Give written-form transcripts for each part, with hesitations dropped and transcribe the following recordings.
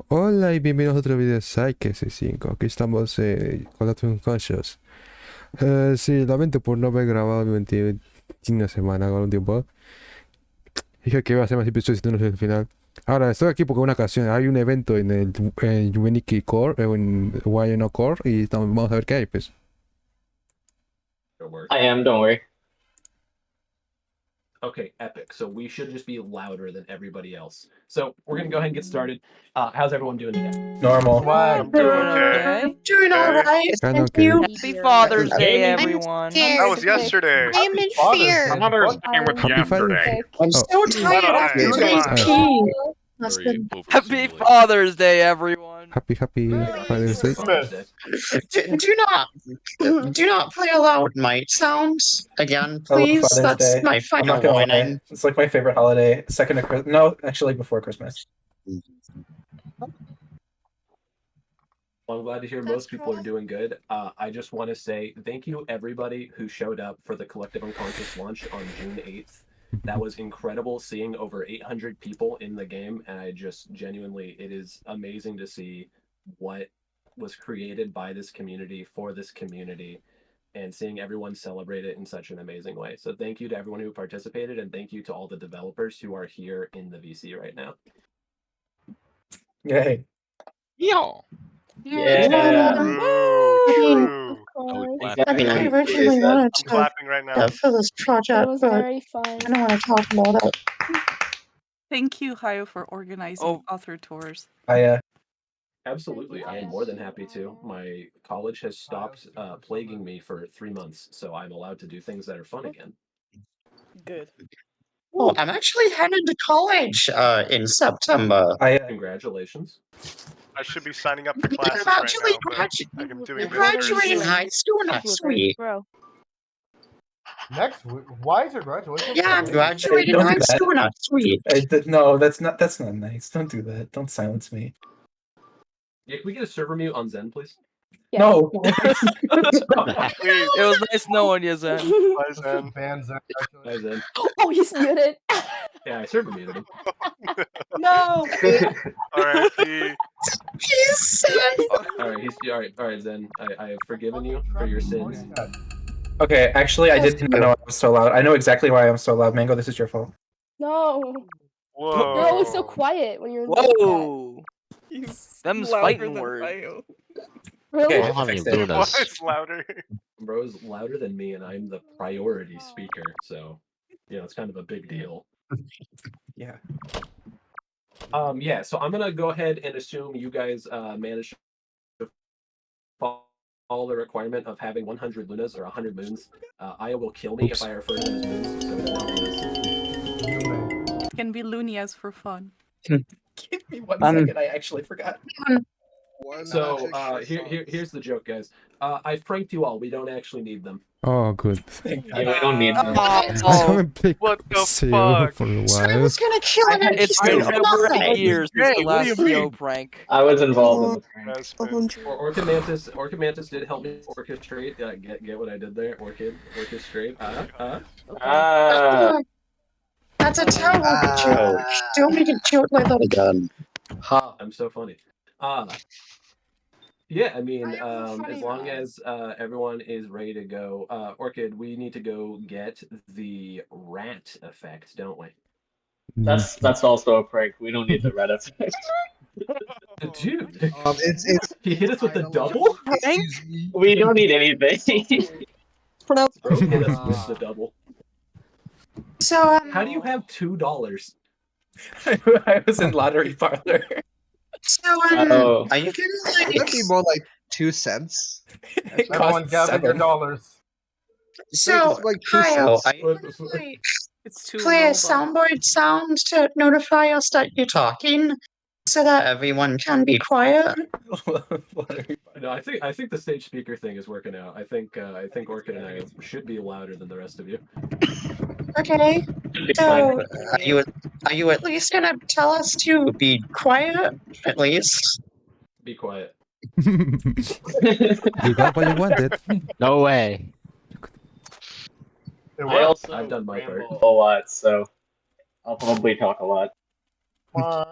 Hola y bienvenidos a otro video de Psyche65. Aquí estamos con Datos Unconscious. Sí, lamento por no haber grabado una semana con un tiempo. Dije que iba a ser más episodios y no sé el final. Ahora, estoy aquí porque una ocasión hay un evento en el YNOcord, en YNOcord, y vamos a ver qué hay, pues. I am, don't worry. Okay, epic. So we should just be louder than everybody else. So we're gonna go ahead and get started. How's everyone doing today? Normal. I'm doing okay. Doing all right, Kind of thank you. Happy Father's Day, I'm everyone. scared. That was yesterday. I am in Father's fear. Day. Father's Day was Happy Father's yesterday. I'm so tired after Father's doing Day. pee. That's been- Happy Father's Day, everyone. Happy Father's Day. Father's Day. Do not play a loud mic sounds again, I love please. Father's That's Day. my I'm final not gonna warning. lie. It's like my favorite holiday. Second to Christmas. No, actually before Christmas. Well, I'm glad to hear most people are doing good. I just want to say thank you everybody who showed up for the Collective Unconscious launch on June 8th. That was incredible seeing over 800 people in the game, and I just genuinely, it is amazing to see what was created by this community for this community and seeing everyone celebrate it in such an amazing way. So thank you to everyone who participated, and thank you to all the developers who are here in the VC right now. Yay. Yo. Yeah. True. I mean, I originally wanted I'm to clapping right now. for this project, It was but very fun. I don't want to talk about it. Thank you, Hayo, for organizing author tours. Absolutely, I am more than happy to. My college has stopped plaguing me for 3 months, so I'm allowed to do things that are fun again. Good. Oh, I'm actually headed to college in September. Congratulations. I should be signing up for I'm classes right actually now, but I'm doing graduating this. high school next week. Next week? Why is your graduation? Yeah, I'm graduating Don't do high that. school next week. No, that's not nice. Don't do that. Don't silence me. Yeah, can we get a server mute on Zen, please? Yes. No. Please. It was nice knowing you, Zen. Bye, Zen. Bands are Hi, Zen. Oh, he's muted. Yeah, I server muted him. No. R.I.P. He's sad. All right, Zen. I have forgiven you for your sins. Okay, actually, I didn't know I was so loud. I know exactly why I'm so loud. Mango, this is your fault. No. Whoa. You're always so quiet when you're Whoa. He's Them's louder fighting than words. Hayo. Really? Okay, I fixed it. Why is louder? Bro's louder than me, and I'm the priority speaker, so it's kind of a big deal. Yeah. Yeah. So I'm gonna go ahead and assume you guys managed to follow the requirement of having 100 lunas or 100 moons. Aya will kill me if I refer to them as moons. So it's not lunas. It can be Lunias for fun. Give me 1 second. I actually forgot. So here's the joke, guys. I've pranked you all. We don't actually need them. Oh, good. Thank Yeah, God. we don't need them. I Oh, haven't played What the CO fuck? for a So I while. was gonna kill him. it's He's been doing over nothing. a year since the Hey, what do last you CO mean? prank. I was involved in the prank. That's been... Orchid Mantis did help me orchestrate. Get what I did there? Orchestrate. That's a terrible joke. Don't make a joke like that again. Ha! I'm so funny. Yeah, I mean, I am a funny as long man. as everyone is ready to go, Orchid, we need to go get the rat effect, don't we? That's also a prank. We don't need the red effect. Dude, it's he hit us with the double. We don't need anything. Bro hit us with the double. So, How do you have $2? I was in lottery parlor. Oh. are you gonna That'd be more like 2 cents. It Everyone cost gather your $7. dollars. So, It's like 2 Kyle, cents. are you gonna like, It's too play a low, soundboard sound to notify us that you're talking, so that everyone can be quiet? Lottery No, I think the stage speaker thing is working out. I think Orchid and I should be louder than the rest of you. Okay. So, are you at least gonna tell us to be quiet? At least. Be quiet. You got what you wanted. No way. It I worked. also I've done my part. ramble a lot, so I'll probably talk a lot.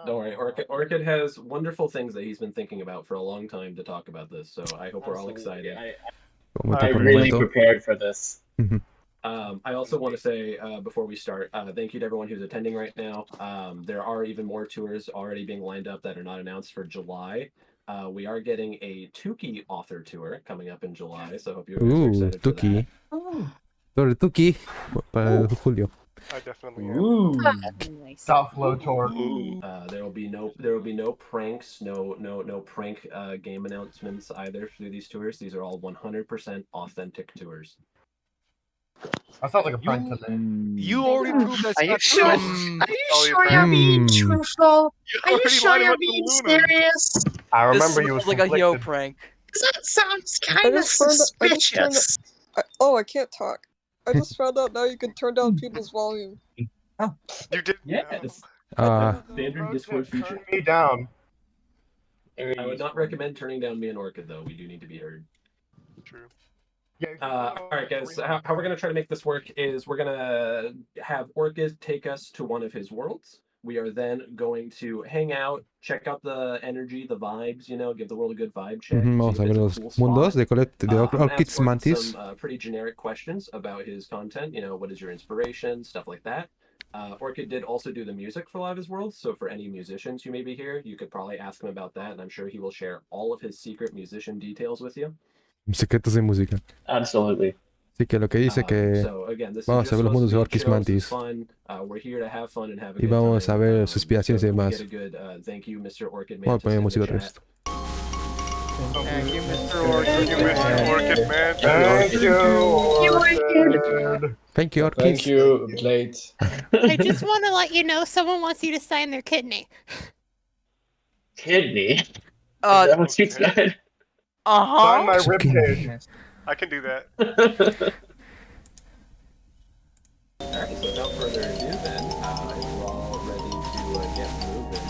Don't worry, Orchid has wonderful things that he's been thinking about for a long time to talk about this, so I hope we're all Absolutely. excited. I really prepared for this. I also want to say before we start, thank you to everyone who's attending right now. There are even more tours already being lined up that are not announced for July. We are getting a Tuki author tour coming up in July, so I hope you guys are excited for Tuki. that. Tuki. Para Julio. I definitely am. Stop flow tour. There will be no pranks, no prank game announcements either through these tours. These are all 100% authentic tours. That sounds like a prank to me. You already proved that's Are you not sure? true. Are you sure you're being truthful? Are you sure you're being serious? I This remember you was smells like a Hyo conflicted. prank. That sounds kind of suspicious. Oh, I can't talk. I just found out now you can turn down people's volume. You did. Yes. Standard Discord feature. Turn me down. I would not recommend turning down me and Orchid though. We do need to be heard. True. All right, guys. How we're gonna try to make this work is we're gonna have Orchid take us to one of his worlds. We are then going to hang out, check out the energy, the vibes. You know, give the world a good vibe check. Vamos a ver los mundos de Orchid.mantis. Some pretty generic questions about his content. You know, what is your inspiration, stuff like that. Orchid did also do the music for a lot of his worlds, so for any musicians who may be here, you could probably ask him about that, and I'm sure he will share all of his secret musician details with you. Secretos de música. Absolutely. Así que lo que dice que vamos a ver los mundos de Orchid.mantis. Y vamos a ver sus inspiraciones y demás. Vamos a poner música de esto. Thank you, Mr. Orchid. Orchid man. Thank you, Orchid. Thank you, Orchid. Thank you, Blade. I just want to let you know someone wants you to sign their kidney. Kidney? Is that what you said? Sign my ribcage. I can do that. Alright, so without further ado then, we're all ready to get moving.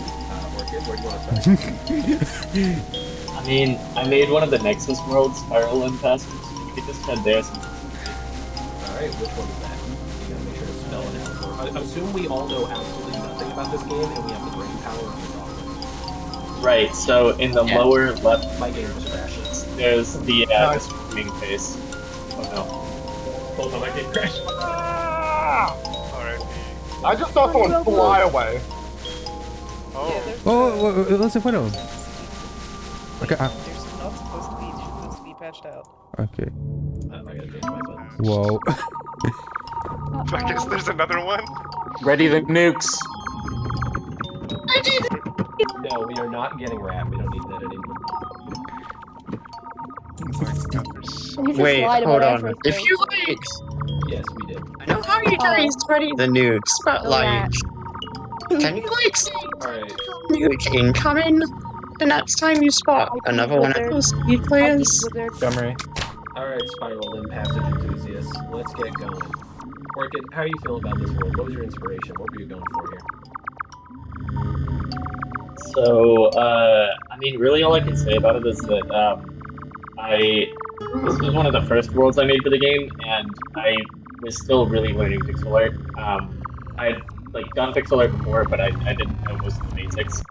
Orchid, where do you want to start? I mean, I made one of the Nexus worlds, Spiral and Passage. You could just head there. Alright, which one is that? You gotta make sure to spell it out. I assume we all know absolutely nothing about this game, and we have the brain power of the software. Right, so in the lower left, my game just crashes. There's the screaming face. Oh no. Hold on, my game crashed. Alright. I just saw someone fly away. Oh, ¿dónde se fueron? Okay, There's not supposed to be patched out. Okay. I gotta change my buttons. Wow. I guess there's another one. Ready the nukes. No, we are not getting rap. We don't need that anymore. Wait, hold on. If you like, Yes, we did. I know how you guys ready the nukes, but like, can you like say Alright. nuke incoming the next time you spot another one of those speed players? Montgomery. Alright, Spiral and Passage enthusiasts, let's get going. Orchid, how are you feeling about this world? What was your inspiration? What were you going for here? So, I mean, really all I can say about it is that, this was one of the first worlds I made for the game, and I was still really learning pixel art. I had, like, done pixel art before, but I didn't know most of the basics.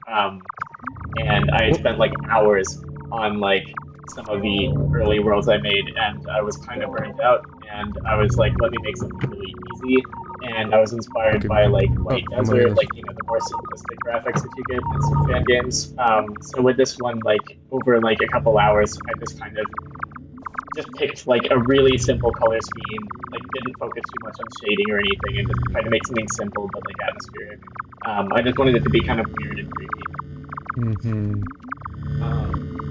And I spent, like, hours on, like, some of the early worlds I made, and I was kind of burnt out, and I was like, let me make something really easy. And I was inspired by like White Desert, like, you know, the more simplistic graphics that you get in some fan games. So with this one, like, over like a couple hours, I just kind of just picked like a really simple color scheme, like didn't focus too much on shading or anything, and just tried to make something simple but like atmospheric. I just wanted it to be kind of weird and creepy.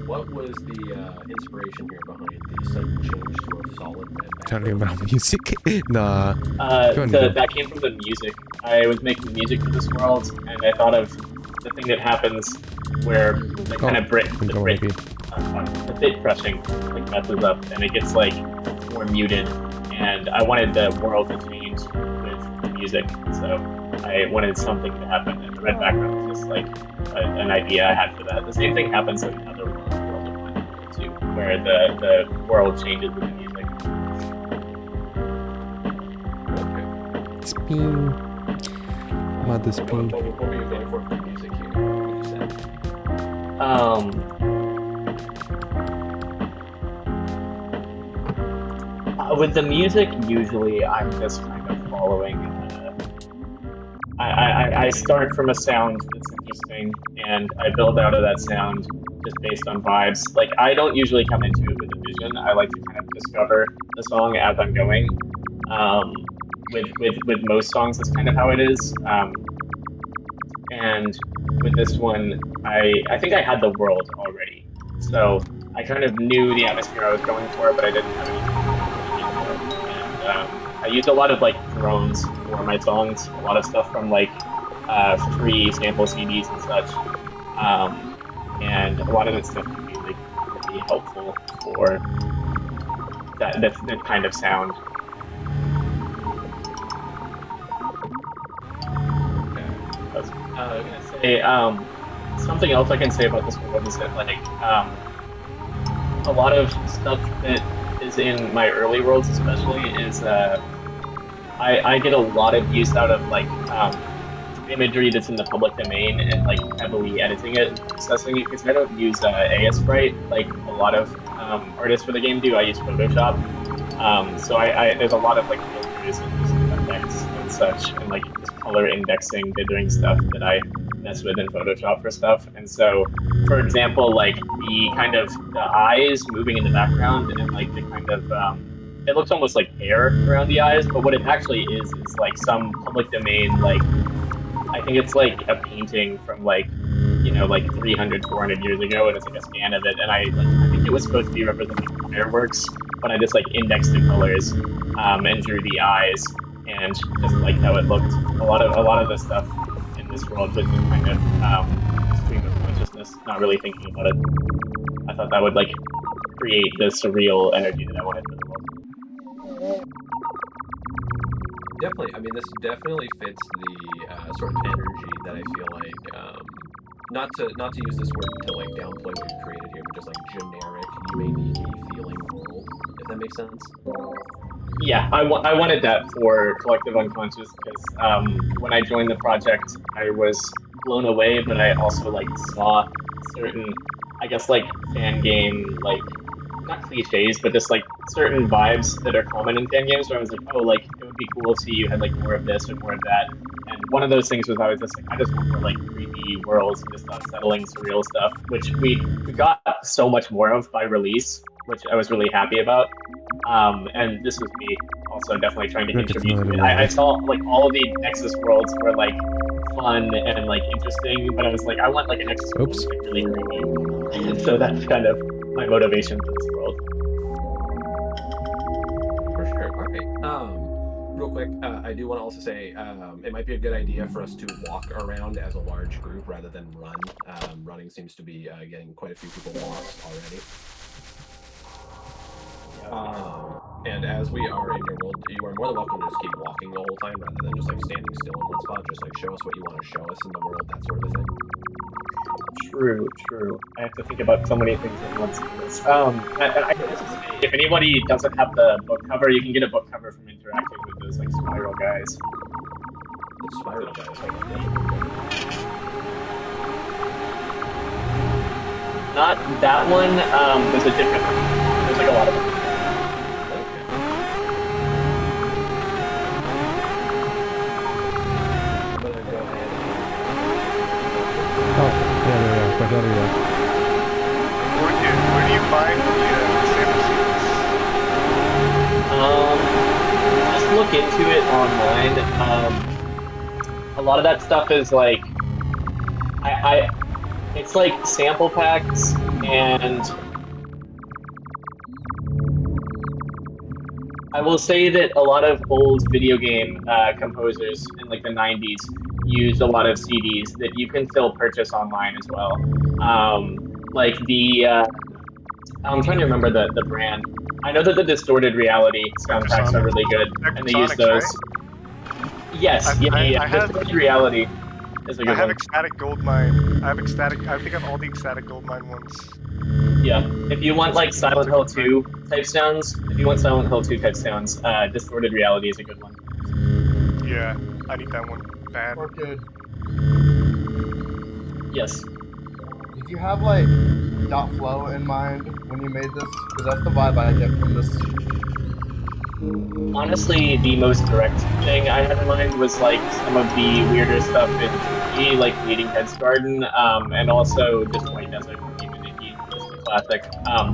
What was the inspiration here behind the sudden change to a solid red background? Charlie Brown music? Nah. That came from the music. I was making music for this world, and I thought of the thing that happens where the kind of the bit crushing like messes up, and it gets like more muted. And I wanted the world to change with the music, so I wanted something to happen. And the red background was just like an idea I had for that. The same thing happens in other world of too, where the world changes with the music. Spin. Mother spin. What were you going for the music With the music, usually I'm just kind of following. I start from a sound that's interesting, and I build out of that sound just based on vibes. Like, I don't usually come into it with a vision. I like to kind of discover the song as I'm going. With most songs, that's kind of how it is. And with this one, I think I had the world already. So I kind of knew the atmosphere I was going for, but I didn't have anything. And I used a lot of like drones for my songs, a lot of stuff from like free sample CDs and such. And a lot of that stuff can be like really helpful for that kind of sound. I was gonna say something else I can say about this world is that like a lot of stuff that is in my early worlds especially is I get a lot of use out of like imagery that's in the public domain and like heavily editing it and processing it, because I don't use AS Sprite like a lot of artists for the game do. I use Photoshop. So there's a lot of like filters and effects and such, and like just color indexing, dithering stuff that I mess with in Photoshop for stuff. And so, for example, like the kind of the eyes moving in the background and like the kind of it looks almost like hair around the eyes, but what it actually is like some public domain, like I think it's like a painting from like, you know, like 300, 400 years ago, and it's like a scan of it, and I think it was supposed to be representing fireworks, but I just like indexed the colors and drew the eyes and just liked how it looked. A lot of the stuff in this world was just kind of stream of consciousness, not really thinking about it. I thought that would like create the surreal energy that I wanted for the world. Definitely. I mean, this definitely fits the sort of energy that I feel like, not to use this word to like downplay what you created here, but just like generic, UANiki feeling world, if that makes sense. Yeah, I wanted that for Collective Unconscious because when I joined the project, I was blown away, but I also like saw certain, I guess like fan game, like not cliches, but just like certain vibes that are common in fan games where I was like, oh, like it would be cool if you had like more of this or more of that. And one of those things was I was just like, I just want more like creepy worlds and just unsettling surreal stuff, which we got so much more of by release, which I was really happy about. And this was me also definitely trying to contribute to it. I saw like all of the Nexus worlds were like fun and like interesting, but I was like, I want like a Nexus world that's like really creepy. And so that's kind of my motivation for this world. For sure. All right. Real quick, I do want to also say it might be a good idea for us to walk around as a large group rather than run. Running seems to be getting quite a few people lost already. And as we are in your world, you are more than welcome to just keep walking the whole time rather than just like standing still in one spot. Just like show us what you want to show us in the world, that sort of thing. True. I have to think about so many things at once for this. I guess if anybody doesn't have the book cover, you can get a book cover from interacting with those like spiral guys. The spiral guys. Not that one. There's a different one. There's like a lot of them. Orchid, where do you find the sample sequence? Just look into it online. A lot of that stuff is like, it's like sample packs, and I will say that a lot of old video game composers in like the 90s used a lot of CDs that you can still purchase online as well. Like the, I'm trying to remember the brand. I know that the Distorted Reality soundtracks are really good, and they use those. Right? Yes, Distorted Reality is a good one. I have Ecstatic Goldmine. I think I have all the Ecstatic Goldmine ones. Yeah, if you want like Silent Hill 2 type sounds, Distorted Reality is a good one. Yeah, I need that one bad. Orchid. Yes. You did you have like .flow in mind when you made this? Because that's the vibe I get from this. Honestly, the most direct thing I had in mind was like some of the weirder stuff in Turkey, like Bleeding Heads Garden, and also just White Desert, even Nikki, just the classic.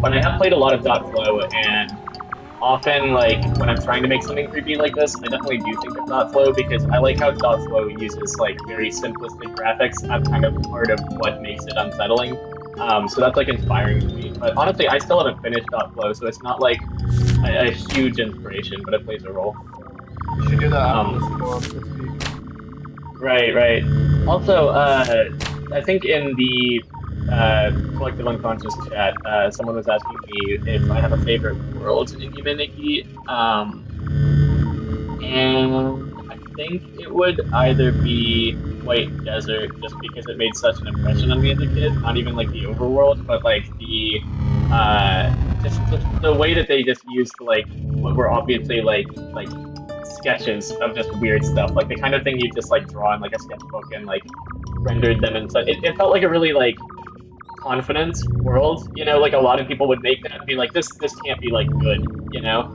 But I have played a lot of .flow, and often, like, when I'm trying to make something creepy like this, I definitely do think of .flow because I like how .flow uses, like, very simplistic graphics as kind of part of what makes it unsettling. So that's, like, inspiring to me. But honestly, I still haven't finished .flow, so it's not, like, a huge inspiration, but it plays a role. You should do that after this go up this week. Right. Also, I think in the collective unconscious chat, someone was asking me if I have a favorite world in Humanity, and I think it would either be White Desert, just because it made such an impression on me as a kid. Not even like the overworld, but like the just the way that they just used like what were obviously like sketches of just weird stuff, like the kind of thing you just like draw in like a sketchbook and like rendered them and such. It felt like a really like confident world, you know, like a lot of people would make that and be like, this can't be like good, you know,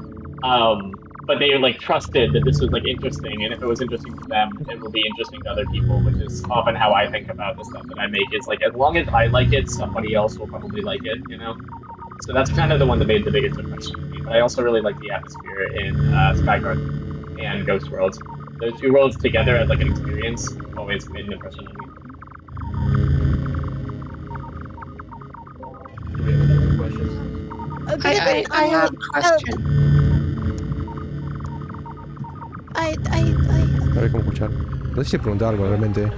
but they like trusted that this was like interesting, and if it was interesting to them, it will be interesting to other people, which is often how I think about the stuff that I make. Is like, as long as I like it, somebody else will probably like it, you know. So that's kind of the one that made the biggest impression on me. But I also really like the atmosphere in Skyguard and Ghost World. Those two worlds together as like an experience always made an impression on me. Do we have any other questions? I have a question. A ver cómo escuchar. No sé si preguntar algo realmente.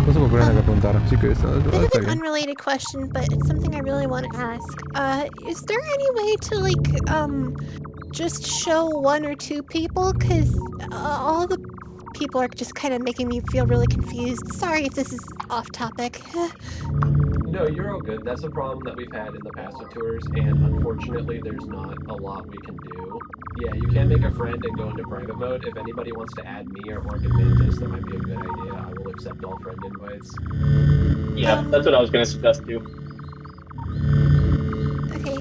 No se me ocurre nada que preguntar, así que está Bit of está an bien. unrelated question, but it's something I really want to ask. Is there any way to like just show one or two people? Cause all the people are just kind of making me feel really confused. Sorry if this is off topic. No, you're all good. That's a problem that we've had in the past with tours, and unfortunately there's not a lot we can do. Yeah, you can make a friend and go into private mode. If anybody wants to add me or Orchid.mantis, that might be a good idea. I will accept all friend invites. Yeah, that's what I was going to suggest too. Okay.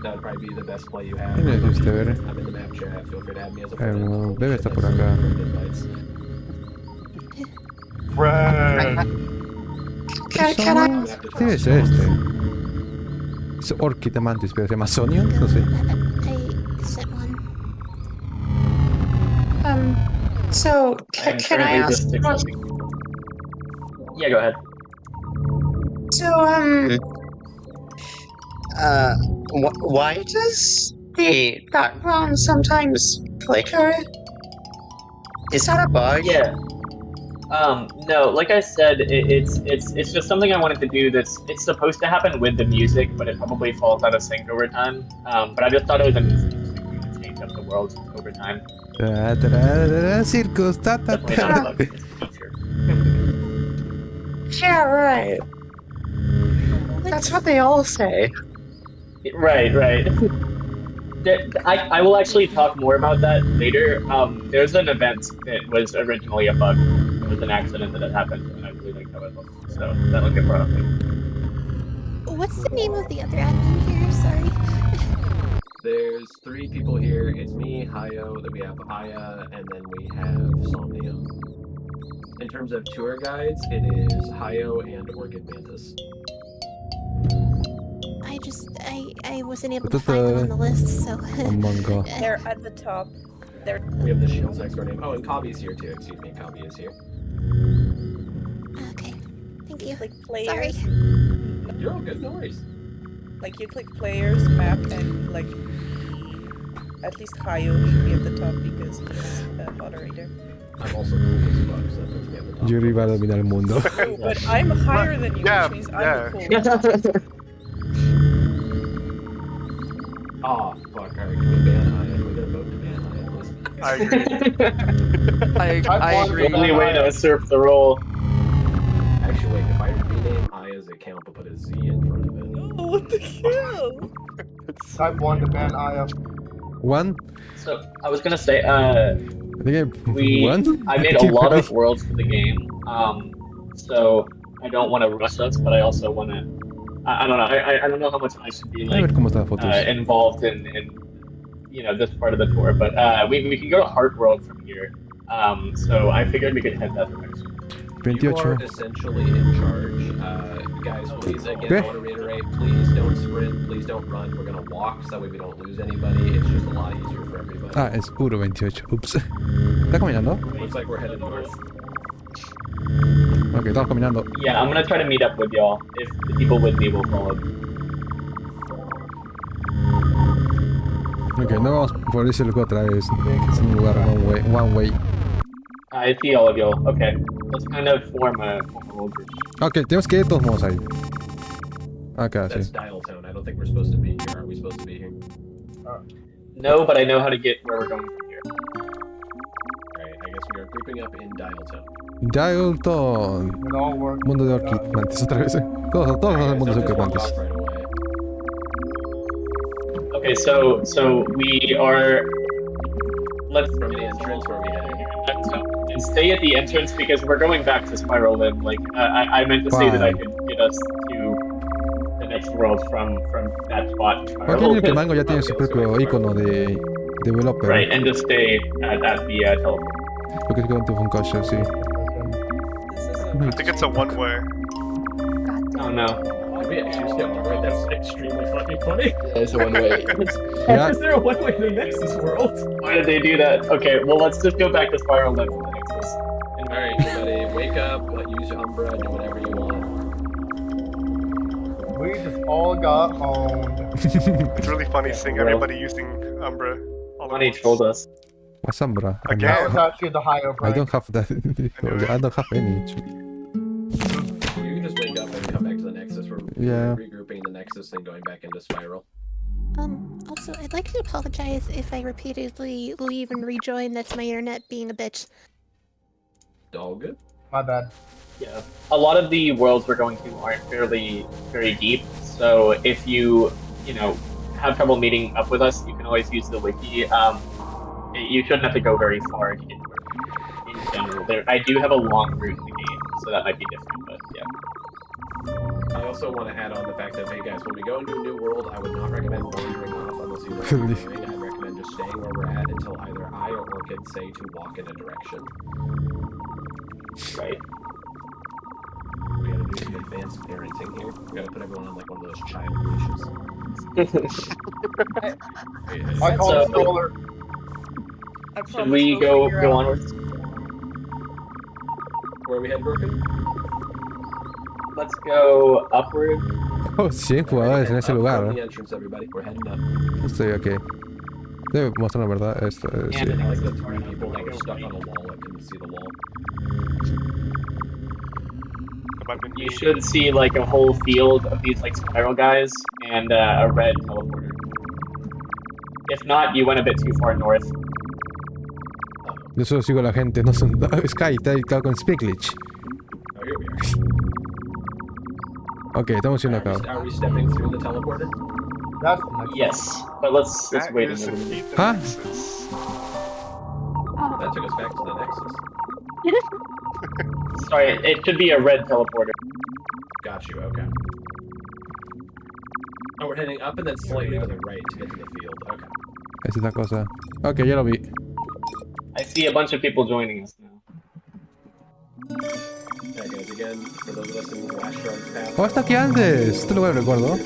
That would probably be the best play you have. ¿Quién es este, ver? I'm in the map chat. Feel free to add me as a friend. Bebe está por acá. Friend. Can I? ¿Qué es este? Es Orchid.mantis, pero se llama Sonia, no sé. I sent one. So can I ask? Yeah, go ahead. So why does the background sometimes flicker? Is that a bug? Yeah. No, like I said, it's just something I wanted to do it's supposed to happen with the music, but it probably falls out of sync over time. But I just thought it was interesting to change up the world over time. Circus, ta ta Definitely not a ta. bug, it's a feature. Yeah, right. That's what they all say. Right. I will actually talk more about that later. There's an event that was originally a bug. It was an accident that had happened, and I really liked how it looked. So that'll get brought up later. What's the name of the other admin here? Sorry. There's 3 people here. It's me, Hayo, then we have Aya, and then we have Somnium. In terms of tour guides, it is Hayo and Orchid.mantis. I wasn't able to find them on the list, so. Oh my god. They're at the top. We have the Shield's expert name. Oh, and Kabi's here too. Excuse me, Kabi is here. Okay. Thank you. Click players. Sorry. You're all good, no worries. Like you click players, map, and like at least Hayo should be at the top because he's a moderator. I'm also cool as fuck, so that puts me at the top. Yo iba a dominar el mundo. Oh, but I'm higher than you, Yeah, which means yeah. I'm cool. Oh, fuck. Alright, can we ban Aya? We gotta vote to ban Aya, please. I agree. I agree. The only way to usurp the role. Actually, wait, if I rename Aya's account but put a Z in front of it. Oh, what the hell? Type 1 to ban Aya. One? So I was gonna say, I think I made a lot of worlds for the game. So I don't want to rush us, but I also want to I don't know. I don't know how much I should be A ver like cómo están las fotos. involved in this part of the tour, but we can go to Heart World from here. So I figured we could head that direction. You 28. are essentially in charge. Guys, please, again, I want to reiterate, please don't sprint, please don't run. We're going to walk so that way we don't lose anybody. It's just a lot easier for everybody. Ah, es puro 28. Ups. ¿Está caminando? Looks like we're headed north. Ok, estamos caminando. Yeah, I'm gonna try to meet up with y'all. If the people with me will follow. Ok, no vamos por ese lugar otra vez. Es un lugar one way. I see all of y'all. Okay, let's kind of form a little group. Ok, tenemos que ir todos modos ahí. Acá, That's sí. Dial Town. I don't think we're supposed to be here. Are we supposed to be here? No, but I know how to get where we're going from here. Alright, I guess we are grouping up in Dial Town. Dalton. Mundo de Orchid.mantis otra vez. Todos los mundos de Orchid.mantis. Okay, so we are. Let's From the entrance where we headed. and stay at the entrance because we're going back to Spiral Limb. Like I meant to say that I could get us to the next world from that spot. in Spiral Porque el que Limb. Mango ya tiene su propio icono de developer. Right, and just stay at the teleport. Porque es que tu Funkosho, sí. I think it's a one-way. Oh no. We actually skipped one way. That's extremely fucking funny. Yeah, it's a one-way. Yeah. Is there a one-way in the Nexus world? Why did they do that? Okay, well let's just go back to Spiral Limb for the Nexus. Alright, everybody, wake up, use Umbra, do whatever you want. We just all got owned. It's really funny seeing everybody using Umbra. Money trolled us. What's Umbra? Again? That was actually the higher I price. don't have that. I don't have any. You can just wake up and come back to the Nexus. We're Yeah. regrouping the Nexus and going back into Spiral. Also, I'd like to apologize if I repeatedly leave and rejoin. That's my internet being a bitch. All good? My bad. Yeah. A lot of the worlds we're going to aren't very deep, so if you have trouble meeting up with us, you can always use the wiki. You shouldn't have to go very far to get to where in general. I do have a long route in the game, so that might be different, but yeah. I also want to add on the fact that, hey guys, when we go into a new world, I would not recommend wandering off unless you know what you're doing. I'd recommend just staying where we're at until either I or Orchid say to walk in a direction. Right. We gotta do some advanced parenting here. We gotta put everyone on like one of those child leashes. I call it stroller. Should we go onwards? Where we head, Broken? Let's go upward. Oh, 100 jugadores en ese lugar. From the entrance, everybody. We're heading up. Sí, ok. Debe mostrar la verdad. Esto, sí. I like the three people that were stuck on a wall that couldn't see the wall. You should see like a whole field of these like spiral guys and a red teleporter. If not, you went a bit too far north. Yo solo sigo a la gente, no son... Sky está con Spiglitch. Oh, here we are. Ok, estamos yendo acá. Are we stepping through the teleporter? That's the next Yes, but let's wait a is minute. indeed the Huh? Nexus. That took us back to the Nexus. Sorry, it should be a red teleporter. Got you, okay. Oh, we're heading up and then slightly to the right to get to the field. Okay. Esa es la cosa. Ok, ya lo vi. I see a bunch of people joining us now. Okay, guys, again, for those of us in Last Shards Path... Oh, está aquí antes. Este lugar lo recuerdo.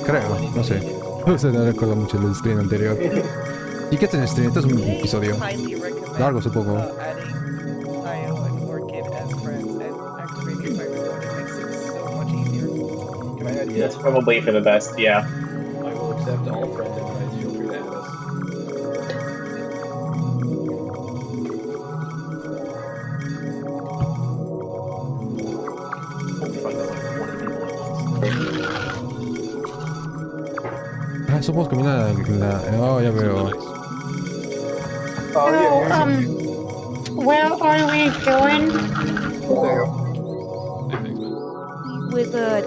Creo, no sé. No sé, no recuerdo mucho el stream anterior. ¿Y qué es el stream? Este es un episodio. Highly recommend Largo, supongo. adding Io and Orchid as friends and activating my remote. It makes it so much easier. Can I add you? That's probably for the best, yeah. I will accept all friend invites. Feel free to add us. Holy fuck, that's like 20 people at once. Ah, somos caminar la... Oh, ya veo. Oh, yeah. Where are we going? We're good.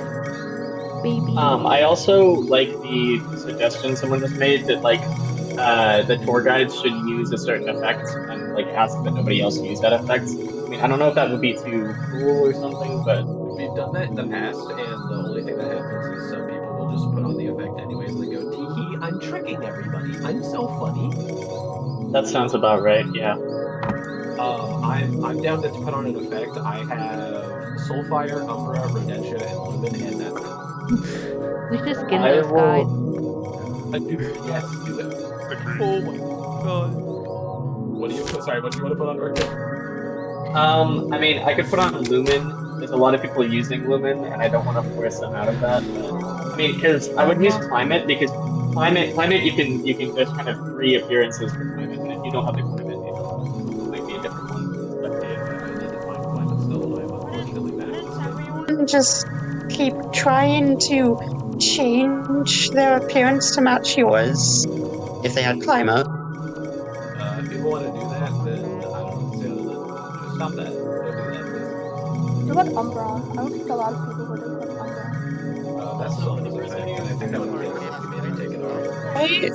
Baby. I also like the suggestion someone just made that like the tour guides should use a certain effect and like ask that nobody else use that effect. I mean, I don't know if that would be too cool or something, but It'd be I've done that in the past, and the only thing that happens is some people will just put on the effect anyways, and they go, "Tee I'm tricking everybody. I'm so funny." That sounds about right. Yeah. I'm down to put on an effect. I have Soulfire, Umbra, Rodentia, and Lumen, and that's it. We should skin those guys. Yes, do it. Oh my god. What do you want to put on Orchid? I mean, I could put on Lumen. There's a lot of people using Lumen, and I don't want to force them out of that. But, I mean, because I would use Climate, because Climate you can there's kind of 3 appearances for Climate, and if you don't have the Climate, it might be a different one. But I need to find Climate still, and I'm unfortunately bad. Just keep trying to change their appearance to match yours. If they had climate. If people want to do that, then I don't know what to say other than just stop that. Don't do that, please. What about Umbra? I don't think a lot of people would have put Umbra. That's still an effect, and I think that would be maybe take it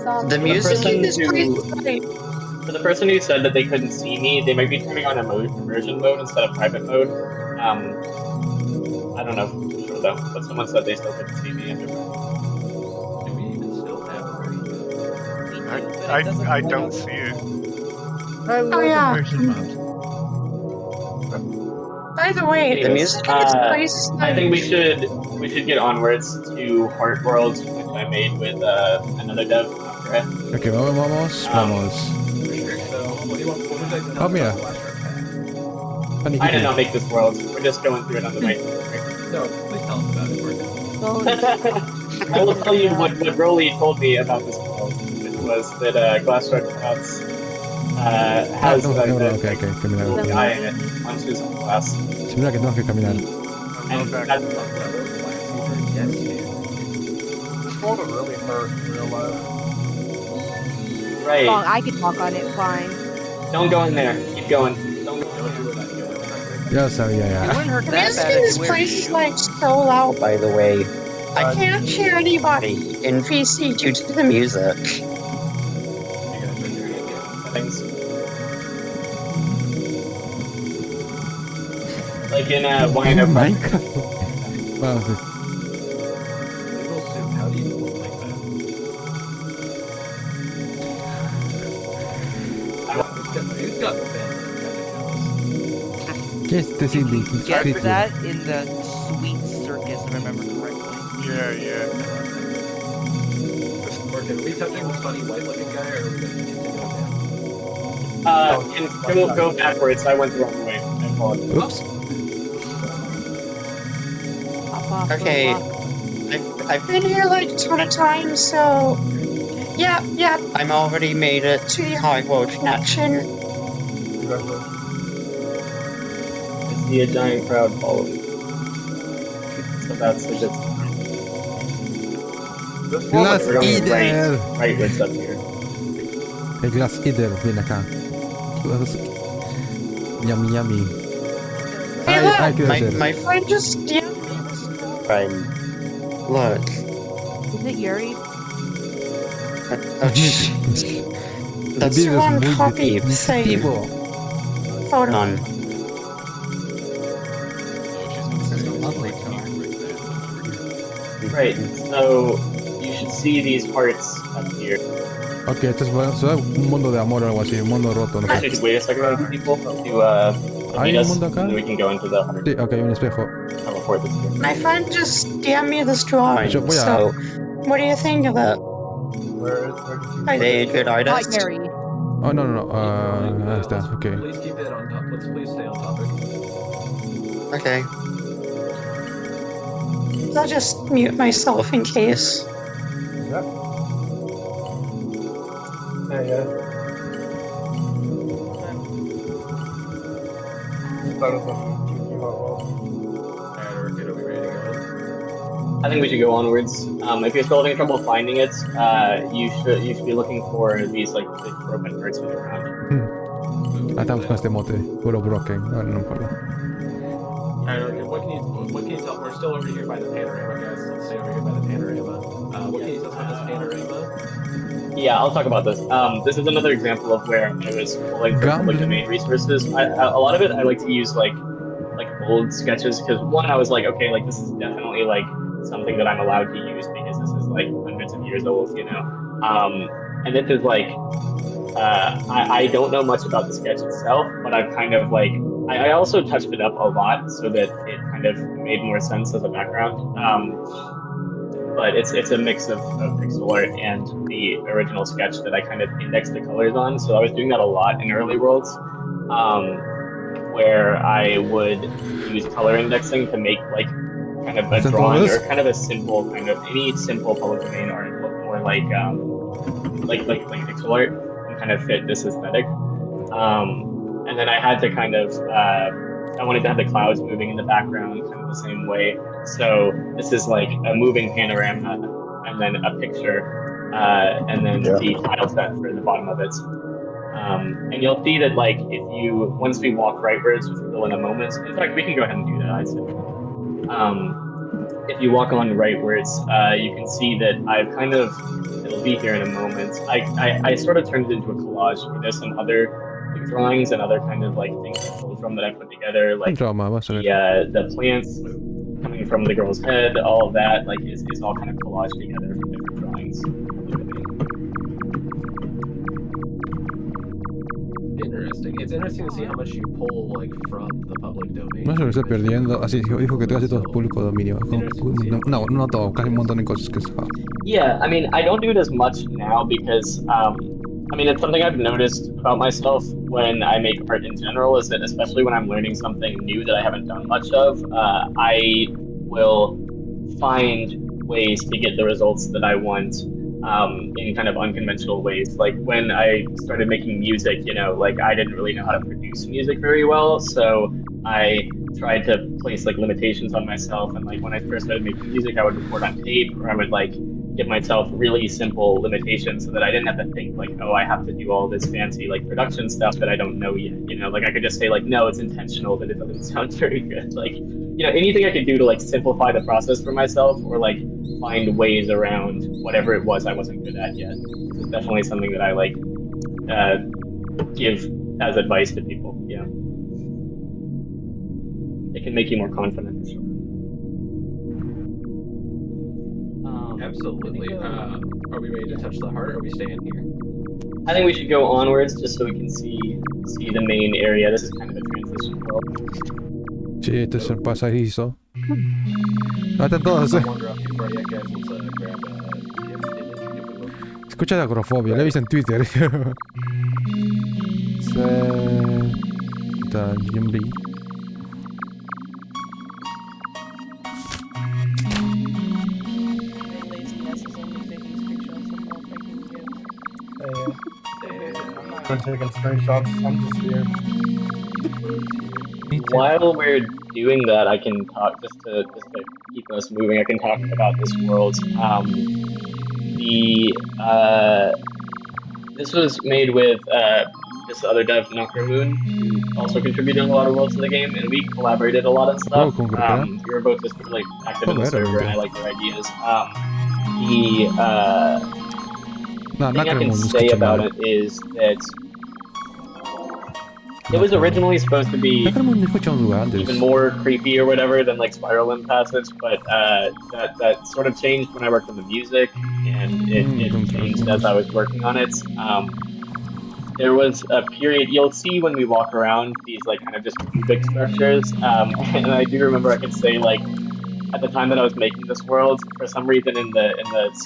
off. The music in this place is great. For the person who said that they couldn't see me, they might be turning on immersion mode instead of private mode. I don't know for sure though, but someone said they still couldn't see me. Do we even still have immersion mode? I don't see it. I love immersion mode. By the way, the music in this place is I think we should get onwards to Heart Worlds, which I made with another dev. Okay, vamos. So, what do you want? What would I do? Oh, mira. I did not make this world. We're just going through it on the way. No, please tell us about it. I will tell you what Broly told me about this world, which was that Glassrock Clouds has okay, little guy in it, punches on glass. Mira que tengo que caminar. And that's This world would really hurt in real life. right. Oh, I can walk on it, fine. Don't go in there. Keep going. Don't go. Ya sabía, ya. The music in this place is like so loud, by the way. I can't hear anybody in VC due to the music. Like in YNO Minecraft. Wow, sí. How do you look like that? It's got ¿Qué es este Cindy? Get that in the Sweet Circus, if I remember correctly. Yeah. Are we touching this funny white-looking guy, or are we going to continue down? Go backwards. I went the wrong way. I apologize. Oops. Okay, I've been here like a ton of times, so yeah, I'm already made it to the high world connection. I see a giant crowd following. So that's a good sign. Glass We're going Eater. rightwards up here. El Glass Eater viene acá. Yummy. Hey, Ay, ¿qué look, hacer? my friend just look. Is it Yuri? That's the wrong copy. Say, hold on. Right, so you should see these hearts up here. Ok, esto es un mundo de amor o algo así, un mundo roto, no sé. Actually, wait a second, people, to ¿Hay meet un us, mundo acá? and then we can go into the heart. Sí, ok, hay un espejo. Before this here. My friend just gave me this drawing, Yo voy a- so what do you think of it? Where Are they a good artist? Yuri. Oh, no. Ahí está, ok. Please keep it on top. Let's please stay on topic. Okay. I'll just mute myself in case. is that? Yeah. Started them. Alright, Orchid, are we ready to go? I think we should go onwards. If you're still having trouble finding it, you should be looking for these like big broken parts on the ground. Ah, estamos con este mote, puro broken. No importa. Alright, Orchid, what can you tell? We're still over here by the panorama, guys. Let's stay over here by the panorama. What can you tell us about this panorama? Yeah, I'll talk about this. This is another example of where I was pulling from public domain resources. A lot of it I like to use like old sketches because one, I was like, okay, like this is definitely like something that I'm allowed to use because this is like hundreds of years old, you know. And this is like I don't know much about the sketch itself, but I've kind of like I also touched it up a lot so that it kind of made more sense as a background. But it's a mix of pixel art and the original sketch that I kind of indexed the colors on. So I was doing that a lot in early worlds, where I would use color indexing to make like kind of a drawing or kind of a simple kind of any simple public domain art look more like pixel art and kind of fit this aesthetic. And then I had to kind of I wanted to have the clouds moving in the background kind of the same way. So this is like a moving panorama and then a picture and then the tile set for the bottom of it. And you'll see that like if you, once we walk rightwards, which we will in a moment, in fact, we can go ahead and do that, I'd say. If you walk on rightwards, you can see that I've kind of, it'll be here in a moment, I sort of turned it into a collage. There's some other drawings and other kind of like things I pulled from that I put together, like the plants coming from the girl's head, all of that, like is all kind of collaged together from different drawings. Interesting. It's interesting to see how much you pull like from the public domain. No se lo estoy perdiendo. Así dijo que casi todo es público dominio. No todo, casi un montón de cosas que se va. Yeah, I mean, I don't do it as much now because I mean, it's something I've noticed about myself when I make art in general, is that especially when I'm learning something new that I haven't done much of, I will find ways to get the results that I want in kind of unconventional ways. Like when I started making music, you know, like I didn't really know how to produce music very well, so I tried to place like limitations on myself. And like when I first started making music, I would record on tape, or I would like give myself really simple limitations so that I didn't have to think like, oh, I have to do all this fancy like production stuff that I don't know yet. You know, like I could just say like, no, it's intentional that it doesn't sound very good. Like, you know, anything I could do to like simplify the process for myself or like find ways around whatever it was I wasn't good at yet. It's definitely something that I like give as advice to people. Yeah, it can make you more confident. For sure. Absolutely. Are we ready to touch the heart, or are we staying here? I think we should go onwards just so we can see the main area. This is kind of a transition world. Sí, este es el pasadizo. No están todos. Escucha la agrofobia, la he visto en Twitter. I'm taking screenshots. I'm just here. While we're doing that, I can talk just to keep us moving. I can talk about this world. This was made with this other dev, Moon, who also contributed a lot of worlds to the game, and we collaborated a lot of stuff. We were both just like active in the server, and I like their ideas. The thing I can say about it is that it was originally supposed to be even more creepy or whatever than like Spiral Limb Passage, but that sort of changed when I worked on the music, and it changed as I was working on it. There was a period, you'll see when we walk around these like kind of just cubic structures, and I do remember I could say like, at the time that I was making this world, for some reason in the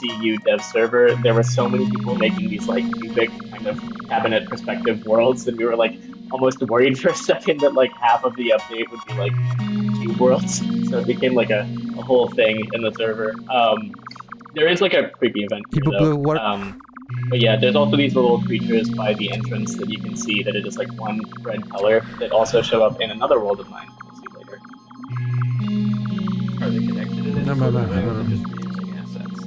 CU dev server, there were so many people making these like cubic kind of cabinet perspective worlds, and we were like almost worried for a second that like half of the update would be like cube worlds. So it became like a whole thing in the server. There is like a creepy event here, though. But yeah, there's also these little creatures by the entrance that you can see that are just like one red color that also show up in another world of mine. We'll see later. Are they connected in it? No. Just reusing assets?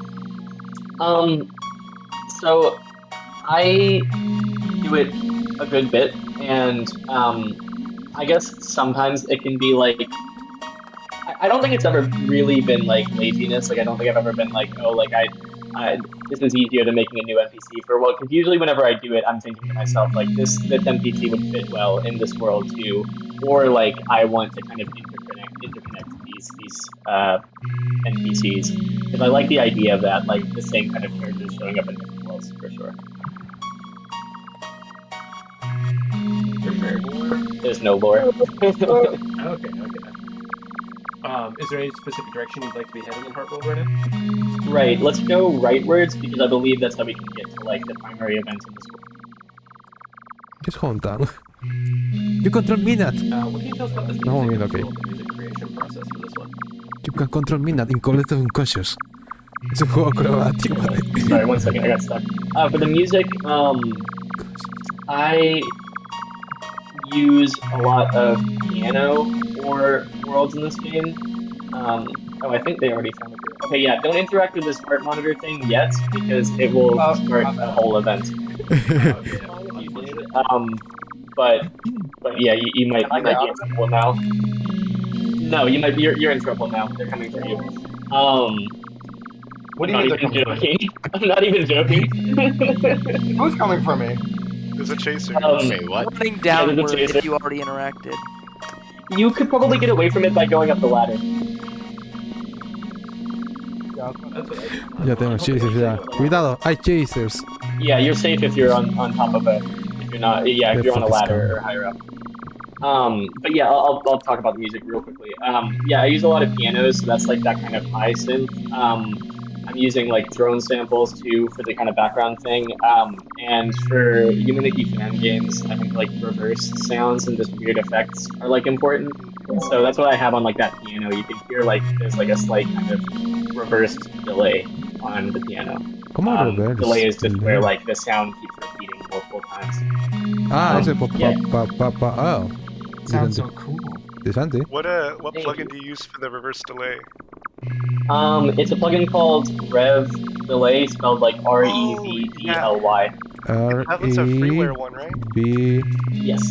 So I do it a good bit, and I guess sometimes it can be like, I don't think it's ever really been like laziness. Like I don't think I've ever been like, oh, like this is easier than making a new NPC for a world. Because usually whenever I do it, I'm thinking to myself like this NPC would fit well in this world too, or like I want to kind of integrate these NPCs, because I like the idea of that, like the same kind of characters showing up in different worlds for sure. For sure. There's no lore. Okay. Is there any specific direction you'd like to be heading in Heartworld right now? Right, let's go rightwards, because I believe that's how we can get to like the primary events in this world. ¿Qué es Hometown? You control Midnight! What can you tell us about this No, music, okay. music creation process for this one? You can control Midnight in Collective Unconscious. Es un juego acrobático, ¿vale? Sorry, 1 second, I got stuck. For the music, I use a lot of piano for worlds in this game. Oh, I think they already found it. Okay, yeah, don't interact with this heart monitor thing yet, because it will start a whole event. But yeah, you might be in trouble now. No, you're in trouble now. They're coming for you. What do you mean they're coming for me? I'm not even joking. Who's coming for me? There's a chaser. Wait, what? Running downward if you already interacted. You could probably get away from it by going up the ladder. Ya tengo chasers ya. Cuidado, hay chasers. Yeah, you're safe if you're on top of it. If you're not, yeah, if you're on a ladder or higher up. But yeah, I'll talk about the music real quickly. Yeah, I use a lot of pianos, so that's like that kind of high synth. I'm using like drone samples too for the kind of background thing. And for Yumaniki fan games, I think like reversed sounds and just weird effects are like important. So that's what I have on like that piano. You can hear like there's like a slight kind of reversed delay on the piano. Delay is just where like the sound keeps repeating multiple times. Ese oh. Sounds so cool. Interesante. What plugin do you use for the reverse delay? It's a plugin called Rev Delay, spelled like REVDLY. That's a freeware one, right? Yes.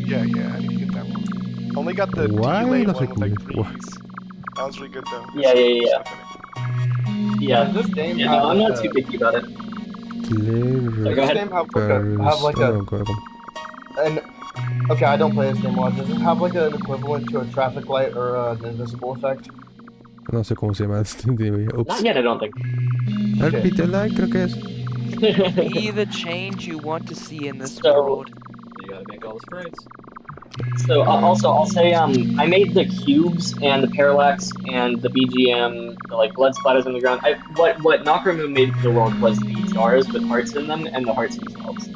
Yeah, I need to get that one. Only got the delay one with like 3s. That was really good though. Yeah. Does this game I'm not too picky about it. Does this game have like a okay, I don't play this game a lot. Does it have like an equivalent to a traffic light or an invisible effect? No sé cómo se llama. Not yet, I don't think. Peter Light, creo que es. Be the change you want to see in this world. You gotta make all the sprites. So also, I'll say I made the cubes and the parallax and the BGM, the like blood splatters on the ground. What Nakaramu made for the world was the jars with hearts in them and the hearts themselves,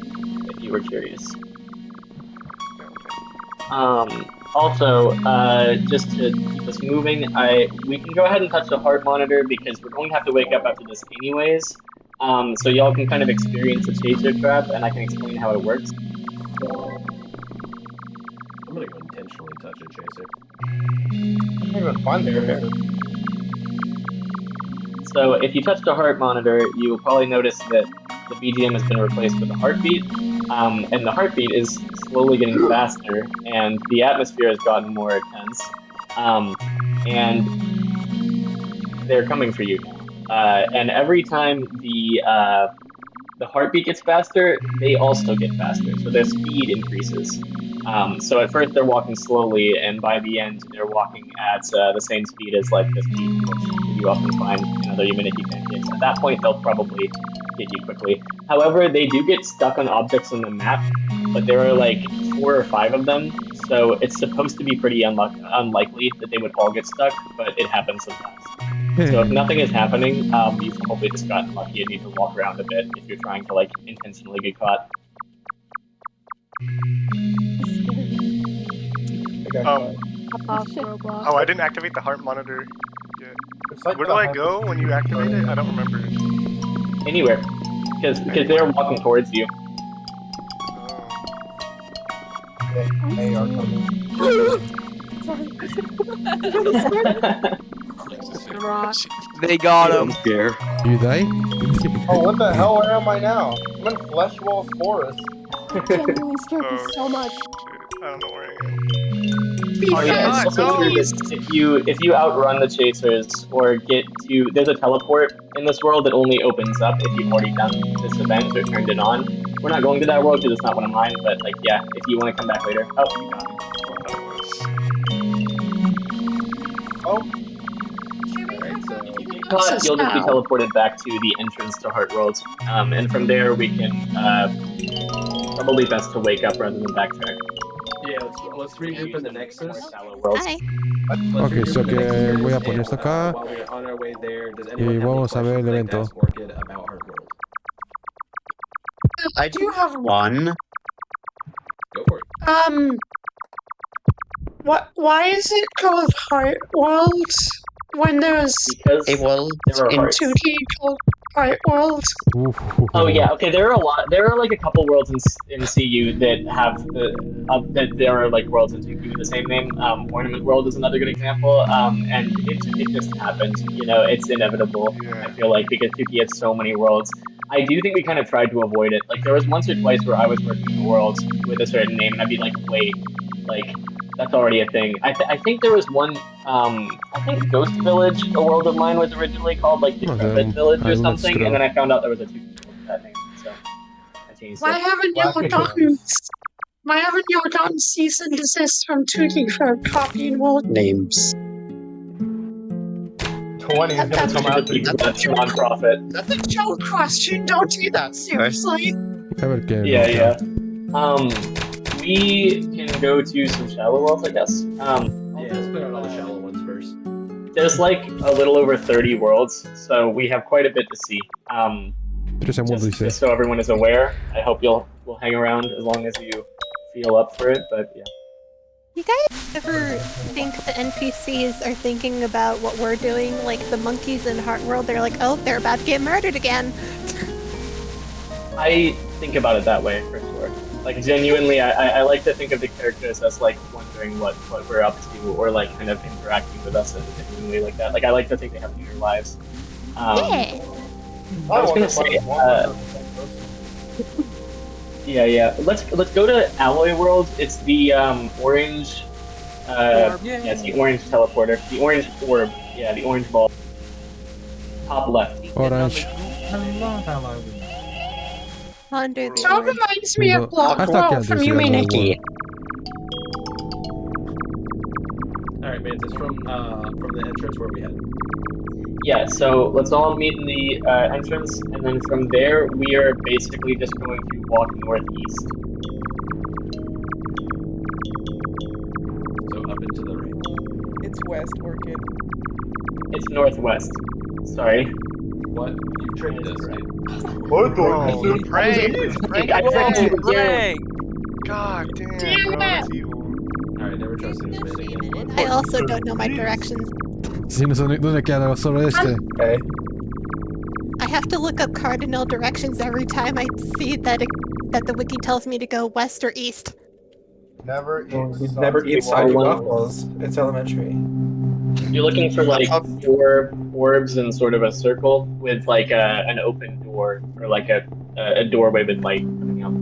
if you were curious. Also, just to keep us moving, we can go ahead and touch the heart monitor because we're going to have to wake up after this anyways. So y'all can kind of experience the chaser trap, and I can explain how it works. I'm gonna go intentionally touch a chaser. I can't even find it. So if you touch the heart monitor, you will probably notice that the BGM has been replaced with a heartbeat, and the heartbeat is slowly getting faster, and the atmosphere has gotten more intense, and they're coming for you. And every time the heartbeat gets faster, they also get faster, so their speed increases. So at first they're walking slowly, and by the end they're walking at the same speed as like the speed which you often find in other Yumaniki fan games. At that point, they'll probably get you quickly. However, they do get stuck on objects on the map, but there are like 4 or 5 of them, so it's supposed to be pretty unlikely that they would all get stuck, but it happens sometimes. So if nothing is happening, you've probably just gotten lucky and need to walk around a bit if you're trying to like intentionally get caught. Oh, I didn't activate the heart monitor yet. Where do I go when you activate it? I don't remember. Anywhere, because they're walking towards you. They are coming. They got him. You die? Oh, what the hell? Where am I now? I'm in Fleshwall's Forest. Genuinely scared me so much. I don't know where I am. Oh yeah, it's also true that if you outrun the chasers or get to, there's a teleport in this world that only opens up if you've already done this event or turned it on. We're not going to that world because it's not one of mine, but like yeah, if you want to come back later. Oh, you got me. But you'll just be teleported back to the entrance to Heart World, and from there we can probably best to wake up rather than backtrack. Yeah, let's regroup in the Nexus. Hi. Ok, so que voy a poner esto acá. While we're on our way there, does Y anyone have any vamos a ver el questions they'd evento. ask Orchid about Heart World? I do have one. Go for it. Why is it called Heart World when there's a world in 2D called Heart World? Oh yeah, okay. There are a lot. There are like a couple worlds in CU that have that there are like worlds in 2D with the same name. Ornament World is another good example. And it just happened. You know, it's inevitable. I feel like because 2D has so many worlds. I do think we kind of tried to avoid it. Like there was once or twice where I was working in a world with a certain name, and I'd be like, wait, like. That's already a thing. I think there was one, I think Ghost Village, a world of mine, was originally called like Decrepit Village or something, and then I found out there was a 2D world with that name, so I changed it. Why haven't you gotten cease and desist from 2D for copying world names? 20 is gonna come out. That's a non-profit. That's a joke question. Don't do that, seriously. Yeah. We can go to some shallow worlds, I guess. Yeah, let's clear out all the shallow ones first. There's like a little over 30 worlds, so we have quite a bit to see. Just so everyone is aware, I hope you'll hang around as long as you feel up for it, but yeah. You guys ever think the NPCs are thinking about what we're doing? Like the monkeys in Heart World, they're like, oh, they're about to get murdered again. I think about it that way, for sure. Like, genuinely, I like to think of the characters as, like, wondering what we're up to, or, like, kind of interacting with us in a way like that. Like, I like to think they have inner lives. Yeah. I was gonna say, yeah. Let's go to Alloy World. It's the, orange, it's the orange teleporter. The orange orb. Yeah, the orange ball. Top left. Orange. That reminds me of Block World from Yume Nikki. Alright, Mantis, from the entrance where we head. Yeah, so let's all meet in the entrance, and then from there, we are basically just going to walk northeast. So up into the right. It's west, Orchid. It's northwest. Sorry. What? You've tricked us, right? What the? Pray! God damn, bro, that's evil. Alright, never trust this man again. I also don't know my directions. Sí, no le queda solo este. Okay. I have to look up cardinal directions every time I see that the wiki tells me to go west or east. Never eat soggy waffles. It's elementary. You're looking for like 4 orbs in sort of a circle with like an open door or like a doorway with light coming out.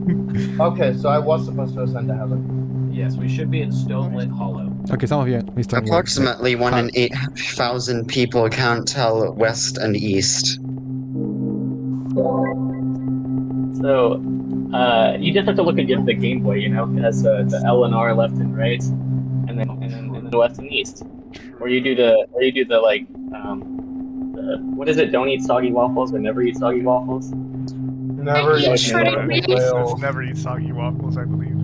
Okay, so I was supposed to ascend to heaven. Yes, we should be in Stonelit Hollow. Ok, estamos bien. Listo. Approximately 1 in 8,000 people can't tell west and east. So, you just have to look at the Game Boy, you know, it has the L and R left and right, and then the west and east. Or you do the like, what is it? Don't eat soggy waffles or never eat soggy waffles. Never eat soggy waffles, I believe.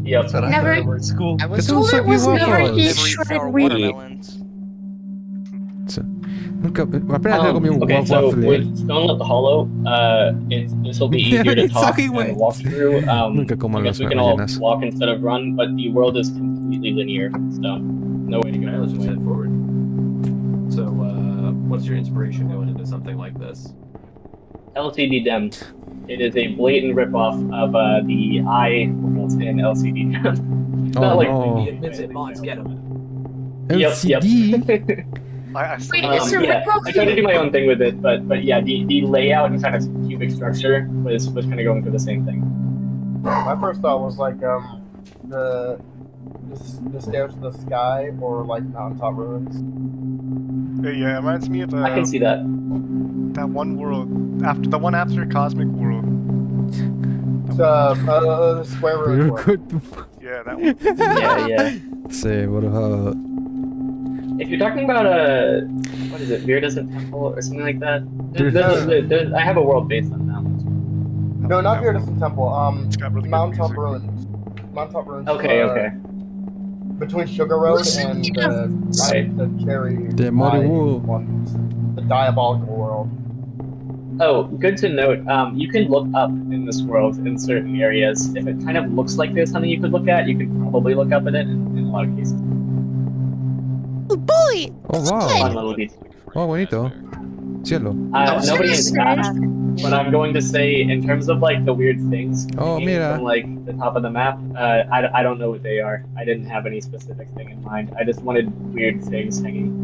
Yep. Never. School. I was told it was never eat shredded wheat. Nunca, apenas le comí un okay, so waffle. with Stonelit the Hollow, this will be easier to talk and walk through. Nunca como I las guess we can all rellenas. walk instead of run, but the world is completely linear, so no way to go. Alright, let's just head forward. So, what's your inspiration going into something like this? LCD Dem. It is a blatant ripoff of the I world in LCD Dem. It's not like He admits it, mods get him. LCD? I tried to do my own thing with it, but yeah, the layout and kind of cubic structure was kind of going for the same thing. My first thought was like the stairs to the sky or like mountaintop ruins. Yeah, it reminds me of I can see that. That one world the one after Cosmic World. The square root. Yeah, that one. Yeah. Sí, bro. If You're talking about what is it, Viridescent Temple or something like that? I have a world based on that one. No, not Viridescent Temple. Mountaintop Ruins. Mountaintop Ruins. Okay. Between Sugar Road and the Cherry. The one, the Diabolical World. Oh, good to note. You can look up in this world in certain areas. If it kind of looks like there's something you could look at, you can probably look up at it in a lot of cases. Oh boy! Oh wow! Fun little detail. Oh, bonito. Cielo. Nobody has asked, but I'm going to say, in terms of like the weird things from like the top of the map, I don't know what they are. I didn't have any specific thing in mind. I just wanted weird things hanging.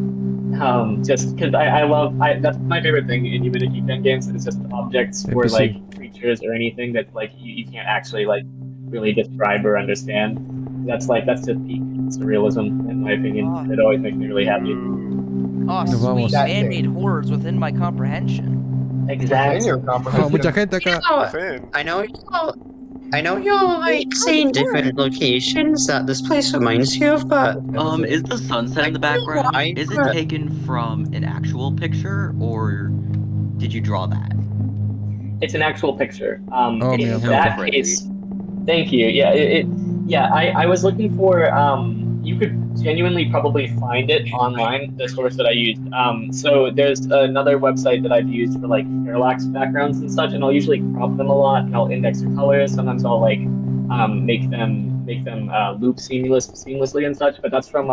Just because that's my favorite thing in Unity pen games is just objects or like creatures or anything that like you can't actually like really describe or understand. That's just peak surrealism in my opinion. It always makes me really happy. Oh, sweet man-made horrors within my comprehension. Exactly. Mucha gente acá. I know you're like saying different locations that this place reminds you of, but is the sunset in the background? Is it taken from an actual picture, or did you draw that? It's an actual picture. In that case, thank you. Yeah, I was looking for. You could genuinely probably find it online, the source that I used. So there's another website that I've used for like parallax backgrounds and such, and I'll usually crop them a lot, and I'll index their colors. Sometimes I'll like make them loop seamlessly and such. But that's from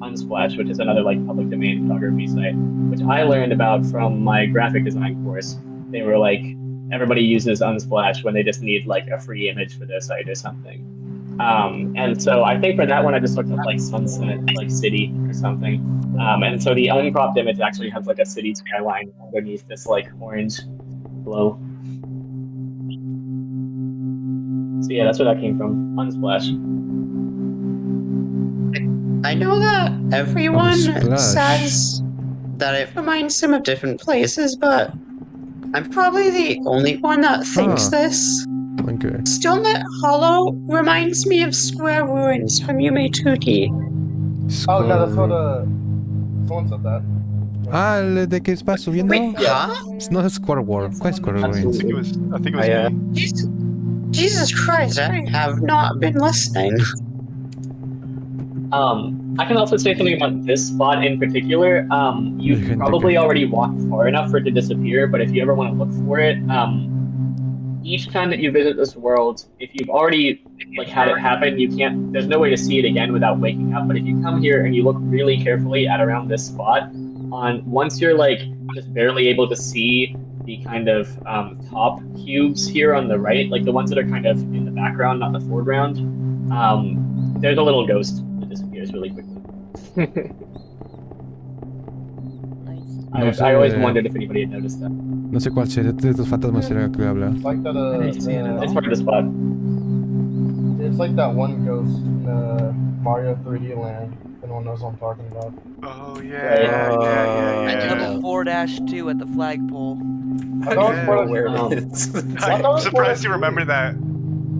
Unsplash, which is another like public domain photography site, which I learned about from my graphic design course. They were like, everybody uses Unsplash when they just need like a free image for their site or something. And so I think for that one I just looked up like sunset, like city or something. And so the uncropped image actually has like a city skyline underneath this like orange glow. So yeah, that's where that came from. Unsplash. I know that everyone says that it reminds them of different places, but I'm probably the only one that thinks this. Okay. Stonelit Hollow reminds me of Square Ruins from Yume 2D. Oh no, that's what someone said that. Ah, el de que va subiendo. Wait, No es Square World. ¿Cuál es Square Ruins? I think it was me. Jesus Christ, I have not been listening. I can also say something about this spot in particular. You've probably already walked far enough for it to disappear, but if you ever want to look for it, each time that you visit this world, if you've already like had it happen, you can't. There's no way to see it again without waking up. But if you come here and you look really carefully at around this spot, once you're like just barely able to see the kind of top cubes here on the right, like the ones that are kind of in the background, not the foreground, there's a little ghost that disappears really quickly. I always wondered if anybody had noticed that. No sé cuál sería de estos fantasmas será que habla. It's like that. It's part of the spot. It's like that one ghost in Mario 3D Land. If anyone knows what I'm talking about. Oh yeah. Level 4-2 at the flagpole. I don't know where it is. I'm surprised you remember that.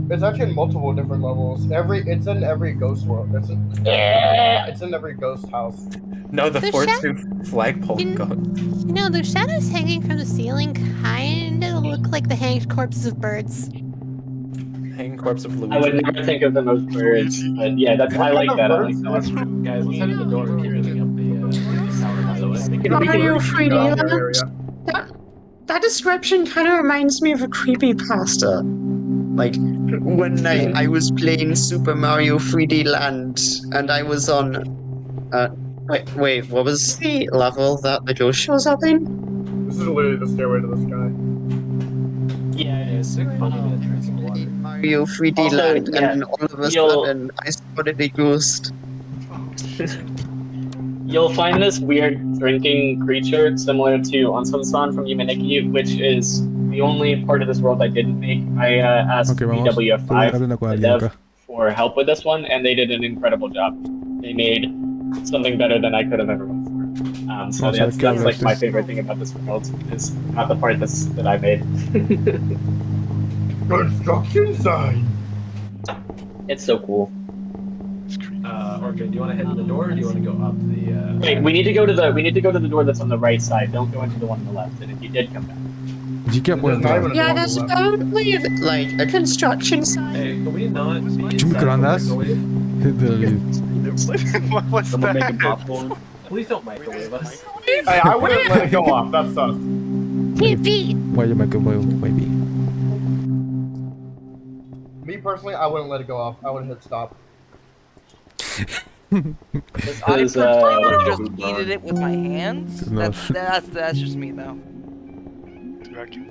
It's actually in multiple different levels. It's in every ghost world. It's in every ghost house. No, the 4-2 flagpole ghost. You know, the shadows hanging from the ceiling kind of look like the hanged corpses of birds. Hanging corpse of Luigi. I would never think of them as birds, but yeah, I like that. I like that. Guys, let's head to the door and keep moving up the tower. Mario 3D Land? That description kind of reminds me of a creepypasta. Like, one night I was playing Super Mario 3D Land, and I was on... Wait, what was the level that the ghost shows up in? This is literally the stairway to the sky. Yeah, it is. Mario 3D Land, and all of a sudden I spotted a ghost. You'll find this weird drinking creature similar to Onsen-san from Yumeneki, which is the only part of this world I didn't make. I asked BWF5 the dev for help with this one, and they did an incredible job. They made something better than I could have ever hoped for. So that's like my favorite thing about this world, is not the part that I made. Construction sign! It's so cool. Orchid, do you want to head to the door, or do you want to go up the? Wait, we need to go to the door that's on the right side. Don't go into the one on the left. And if you did, come back. Yeah, there's only like a construction site. Hey, can we not be Microondas? What's Someone that? making popcorn. Please don't microwave us. Hey, I wouldn't let it go off. That sucks. Why you make a maybe? Me personally, I wouldn't let it go off. I would hit stop. I prefer to just eat it with my hands. That's just me though.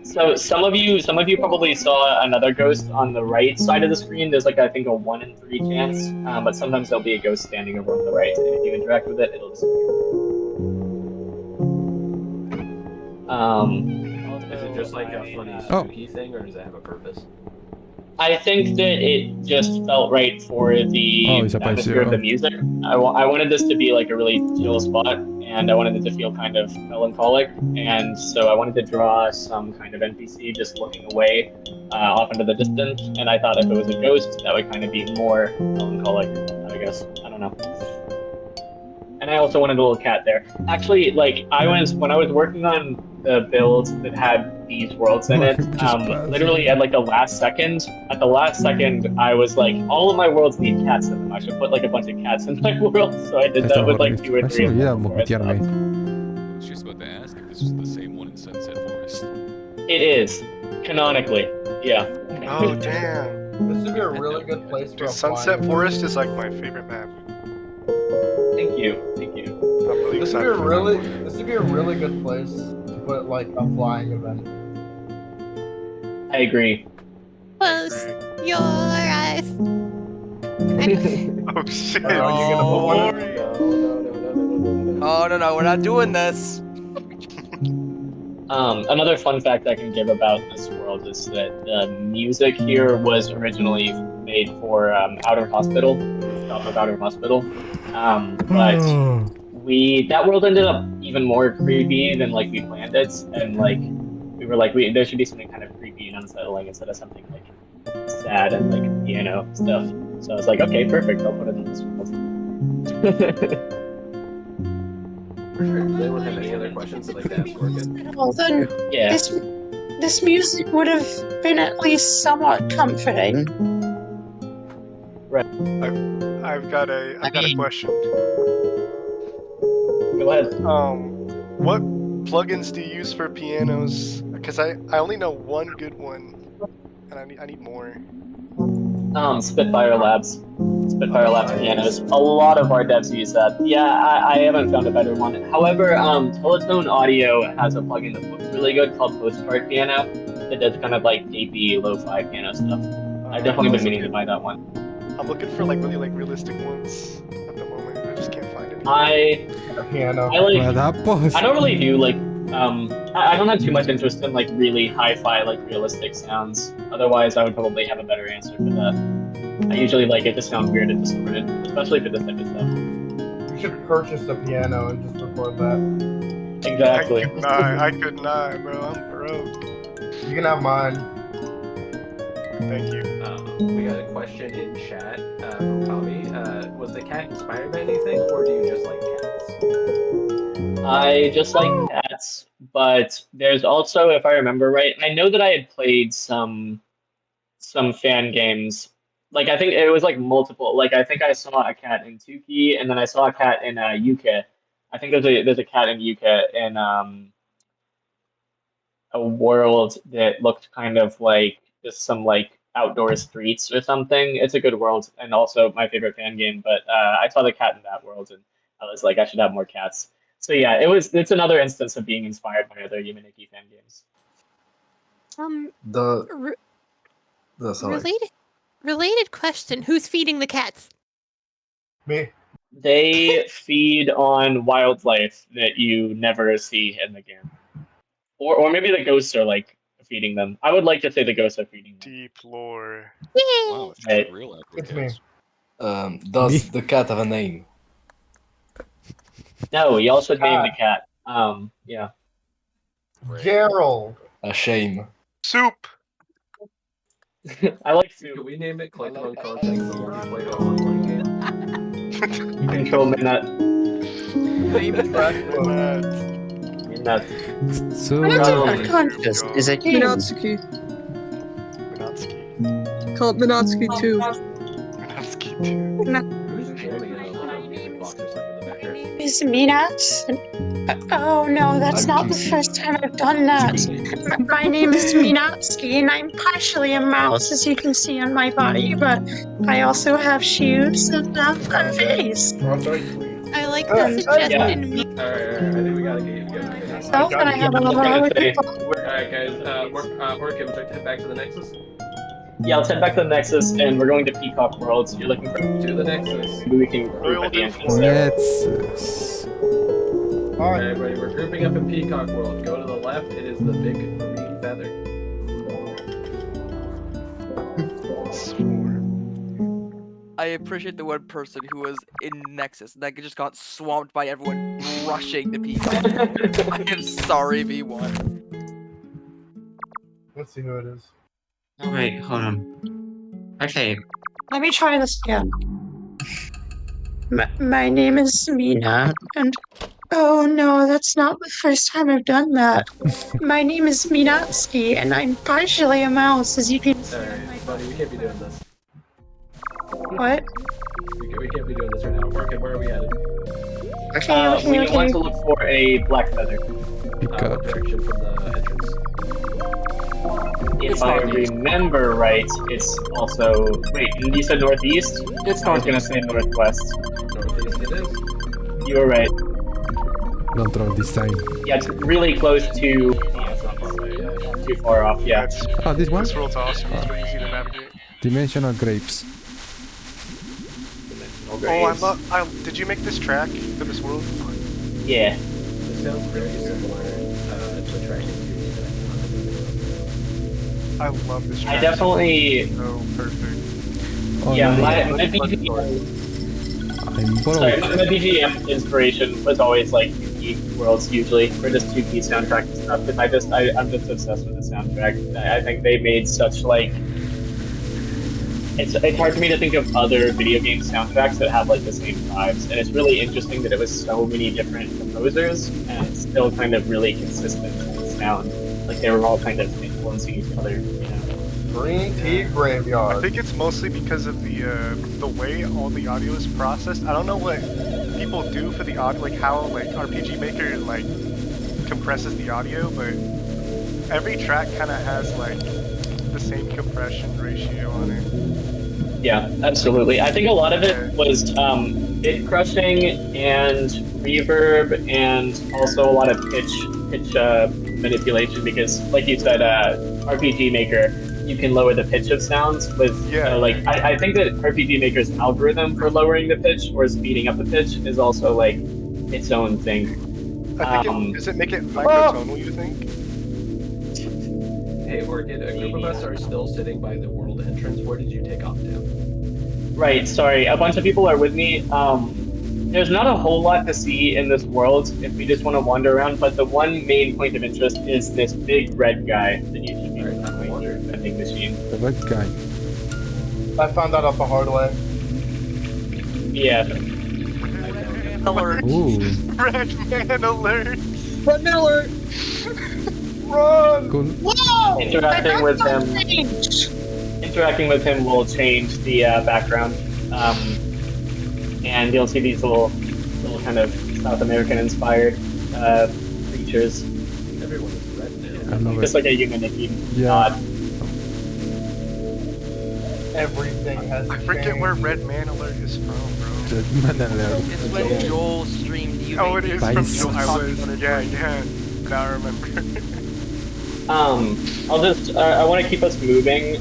So some of you probably saw another ghost on the right side of the screen. There's like I think a 1 in 3 chance, but sometimes there'll be a ghost standing over on the right, and if you interact with it, it'll disappear. Is it just like a funny spooky thing, or does it have a purpose? I think that it just felt right for the atmosphere of the music. I wanted this to be like a really chill spot, and I wanted it to feel kind of melancholic, and so I wanted to draw some kind of NPC just looking away off into the distance, and I thought if it was a ghost, that would kind of be more melancholic, I guess. I don't know. And I also wanted a little cat there. Actually, like, when I was working on the build that had these worlds in it, literally at like the last second, I was like, all of my worlds need cats in them. I should put like a bunch of cats in my world, so I did that with like 2 or 3 of them. I was just about to ask if this is the same one in Sunset Forest. It is, canonically, yeah. Oh damn! This would be a really good place for Sunset Forest is like my favorite map. Thank you. I'm really This would excited. be a really good place to put like a flying event. I agree. Close your eyes. Oh shit! Oh no, we're not doing this. Another fun fact I can give about this world is that the music here was originally made for Outer Hospital, off of Outer Hospital, but that world ended up even more creepy than like we planned it, and like we were like there should be something kind of creepy and unsettling instead of something like sad and like piano stuff. So I was like, okay, perfect, I'll put it in this world. Does anyone have any other questions that like to ask Orchid? Well then, Yeah. this music would have been at least somewhat comforting. Right. I've got a question. Go ahead. What plugins do you use for pianos? Because I only know one good one, and I need more. Spitfire Labs pianos. A lot of our devs use that. Yeah, I haven't found a better one. However, Teletone Audio has a plugin that looks really good called Postcard Piano. It does kind of like tapey, lo-fi piano stuff. I've definitely been meaning to buy that one. I'm looking for like really like realistic ones at the moment. I just can't find any. I don't really do like I don't have too much interest in like really hi-fi like realistic sounds. Otherwise, I would probably have a better answer for that. I usually like it to sound weird and distorted, especially for this type of stuff. You should purchase a piano and just record that. Exactly. I could not, bro. I'm broke. You can have mine. Thank you. We got a question in chat from Tommy. Was the cat inspired by anything, or do you just like cats? I just like cats, but there's also, if I remember right, I know that I had played some fan games. Like I think it was like multiple. Like I think I saw a cat in Tuki, and then I saw a cat in UK. I think there's a cat in UK in a world that looked kind of like just some like outdoor streets or something. It's a good world, and also my favorite fan game. But I saw the cat in that world, and I was like, I should have more cats. So yeah, it's another instance of being inspired by other Yuminiki fan games. Related question: who's feeding the cats? Me. They feed on wildlife that you never see in the game, or maybe the ghosts are like feeding them. I would like to say the ghosts are feeding them. Deep lore. Wow, Hey. real It's me. Does the cat have a name? No, you also named the cat. Yeah. Gerald. A shame. Soup. I like soup. Can we name it Collective Unconscious the multiplayer online game? Control Minut. Minut. So, Unconscious is a game. Minatsuki. Called Minatsuki too. Miss Minat? Oh no, that's I'm not the juicy. first time I've done that. My name is Minatsky, and I'm partially a mouse, as you can see on my body, but I also have shoes and a face. I like the suggestion. Alright, I think we gotta get Myself, and I have a lot of people. Alright, guys, Orchid, would you like to head back to the Nexus? Yeah, let's head back to the Nexus, and we're going to Peacock World. So you're looking for To the Nexus. maybe we can group at the entrance there. Nexus. Alright, everybody, we're grouping up in Peacock World. Go to the left, it is the big green feather. I appreciate the one person who was in Nexus that just got swamped by everyone rushing to people. I am sorry, V1. Let's see who it is. Oh, wait, hold on. Okay, Let me try this again. My name is Mina, and oh no, that's not the first time I've done that. My name is Minatsky, and I'm partially a mouse, as you can see. Alright, buddy, we can't be doing this. What? We can't be doing this right now. Orchid, where are we headed? We want to look for a black feather. What direction from the entrance? If I remember right, it's also... Wait, you said northeast? I was gonna say northwest. Northeast it is. You were right. Not wrong this time. Yeah, it's really close to... Too far off, yeah. Ah, this one? This world's awesome. It's really easy to navigate. Dimensional grapes. Oh, did you make this track for this world? Yeah. This sounds very similar to tracking. I love this track. I definitely... So perfect. Yeah, my BGM... Sorry, my BGM inspiration was always like unique worlds usually, or just 2D soundtrack and stuff, because I'm just obsessed with the soundtrack. I think they made such like... It's hard for me to think of other video game soundtracks that have like the same vibes, and it's really interesting that it was so many different composers, and it's still kind of really consistent in sound. Like they were all kind of influencing each other, you know. Green Tea Graveyard. I think it's mostly because of the way all the audio is processed. I don't know what people do for the audio, like how like RPG Maker like compresses the audio, but every track kind of has like the same compression ratio on it. Yeah, absolutely. I think a lot of it was bit crushing and reverb, and also a lot of pitch manipulation, because, like you said, RPG Maker, you can lower the pitch of sounds with, I think that RPG Maker's algorithm for lowering the pitch or speeding up the pitch is also like its own thing. I think does it make it microtonal, you think? Hey, Orchid, a group of us are still sitting by the world entrance. Where did you take off to? Right, sorry. A bunch of people are with me. There's not a whole lot to see in this world if we just want to wander around, but the one main point of interest is this big red guy that you should be with your vending machine. The red guy. I found that out the hard way. Yeah. Alert. Ooh. Red man alert! Red man alert! Run! Cool. Whoa! Interacting with him will change the background, and you'll see these little kind of South American inspired creatures. Everyone is red now. I love Just it. like a Unity Yeah. nod. Everything has I forget where Red Man Alert is from, bro. Red man alert. It's when Joel streamed you. Oh, it is from Spice. Joe. Yeah. Now I remember. I'll just, I want to keep us moving.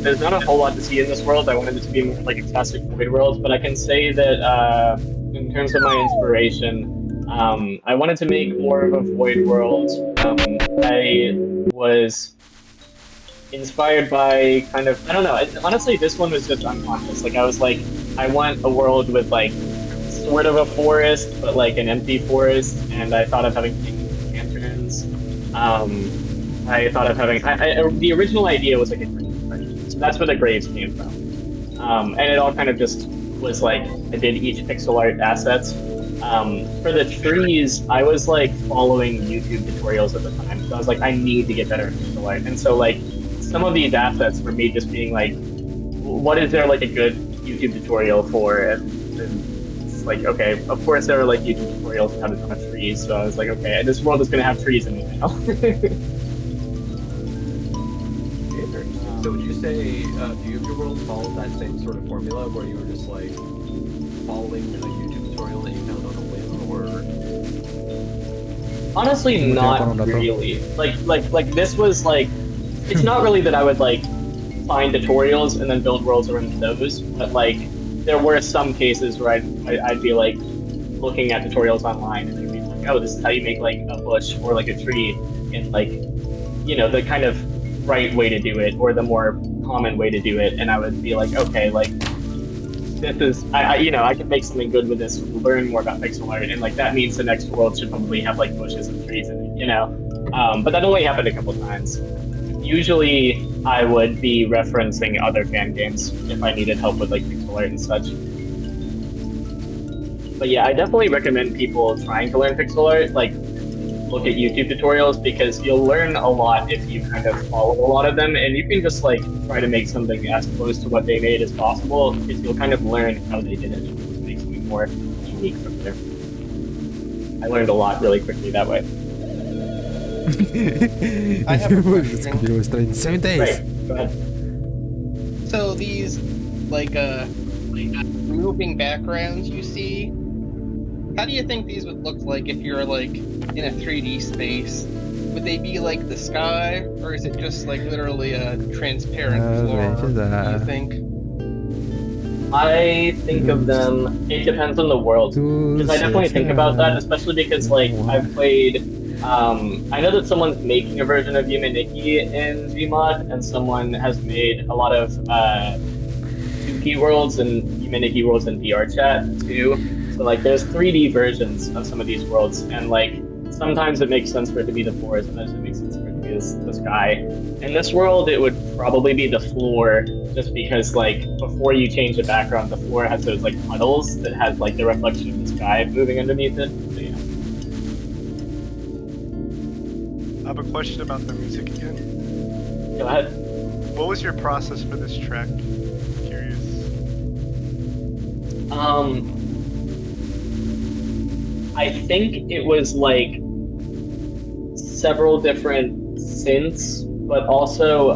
There's not a whole lot to see in this world. I wanted it to be more like a classic Void world, but I can say that in terms of my inspiration, I wanted to make more of a Void world. I was inspired by kind of, I don't know, honestly this one was just unconscious. Like I was like, I want a world with like sort of a forest, but like an empty forest, and I thought of having lanterns. I thought of having, the original idea was like a green version, so that's where the graves came from. And it all kind of just was like I did each pixel art assets. For the trees, I was like following YouTube tutorials at the time. So I was like, I need to get better at pixel art. And so like some of these assets were me just being like, what is there like a good YouTube tutorial for? And it's like, okay, of course there are like YouTube tutorials on how to draw trees. So I was like, okay, this world is gonna have trees in it now. So would you say few of your worlds followed that same sort of formula where you were just like following a YouTube tutorial that you found on a whim, or? Honestly, not really. Like this was like, it's not really that I would like find tutorials and then build worlds around those, but like there were some cases where I'd be like looking at tutorials online and they'd be like, oh, this is how you make like a bush or like a tree in like, you know, the kind of right way to do it or the more common way to do it, and I would be like, okay, like this is you know, I can make something good with this, learn more about pixel art, and like that means the next world should probably have like bushes and trees in it, you know. But that only happened a couple times. Usually I would be referencing other fan games if I needed help with like pixel art and such. But yeah, I definitely recommend people trying to learn pixel art, like look at YouTube tutorials, because you'll learn a lot if you kind of follow a lot of them, and you can just like try to make something as close to what they made as possible, because you'll kind of learn how they did it and just make something more unique from there. I learned a lot really quickly that way. I have a question. Computer was done in 7 days. Right, go ahead. So these, like moving backgrounds you see, how do you think these would look like if you're like in a 3D space? Would they be like the sky, or is it just like literally a transparent floor? What do you think? I think of them, it depends on the world, because I definitely think about that, especially because like I've played, I know that someone's making a version of Yumeniki in Gmod, and someone has made a lot of 2P worlds and Yumeniki worlds in VR chat too. So like there's 3D versions of some of these worlds, and like sometimes it makes sense for it to be the floor, sometimes it makes sense for it to be the sky. In this world, it would probably be the floor, just because like before you change the background, the floor has those like puddles that has like the reflection of the sky moving underneath it. So yeah. I have a question about the music again. Go ahead. What was your process for this track? Curious. I think it was like several different synths, but also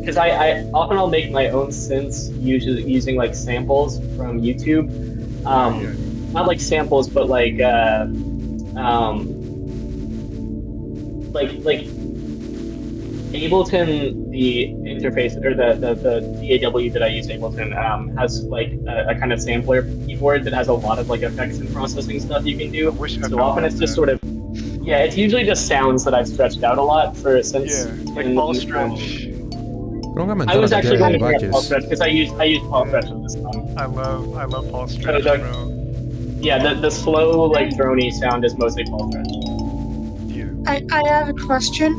because I often I'll make my own synths usually using like samples from YouTube. Not like samples, but like Ableton, the interface or the DAW that I use, Ableton, has like a kind of sampler keyboard that has a lot of like effects and processing stuff you can do. So often it's just sort of, yeah, it's usually just sounds that I've stretched out a lot for since. Yeah, like ball stretch. I was actually going to bring up Paul Stretch because I use Paul Stretch in this song. I love Paul Stretch, bro. Yeah, the slow like droney sound is mostly Paul Stretch. I have a question.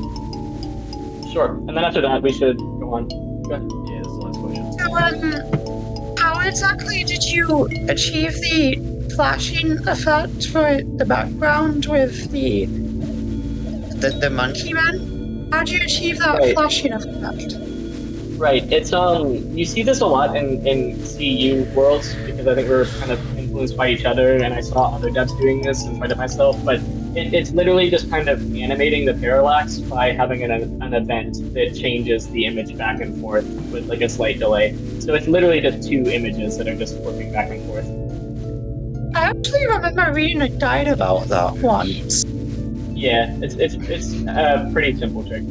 Sure, and then after that we should go on. Go ahead. Yeah, that's the last question. So how exactly did you achieve the flashing effect for the background with the monkey man? How did you achieve that flashing effect? Right, it's you see this a lot in CU worlds, because I think we're kind of influenced by each other, and I saw other devs doing this and tried it myself, but it's literally just kind of animating the parallax by having an event that changes the image back and forth with like a slight delay. So it's literally just two images that are just flipping back and forth. I actually remember reading a guide about that once. Yeah, it's a pretty simple trick.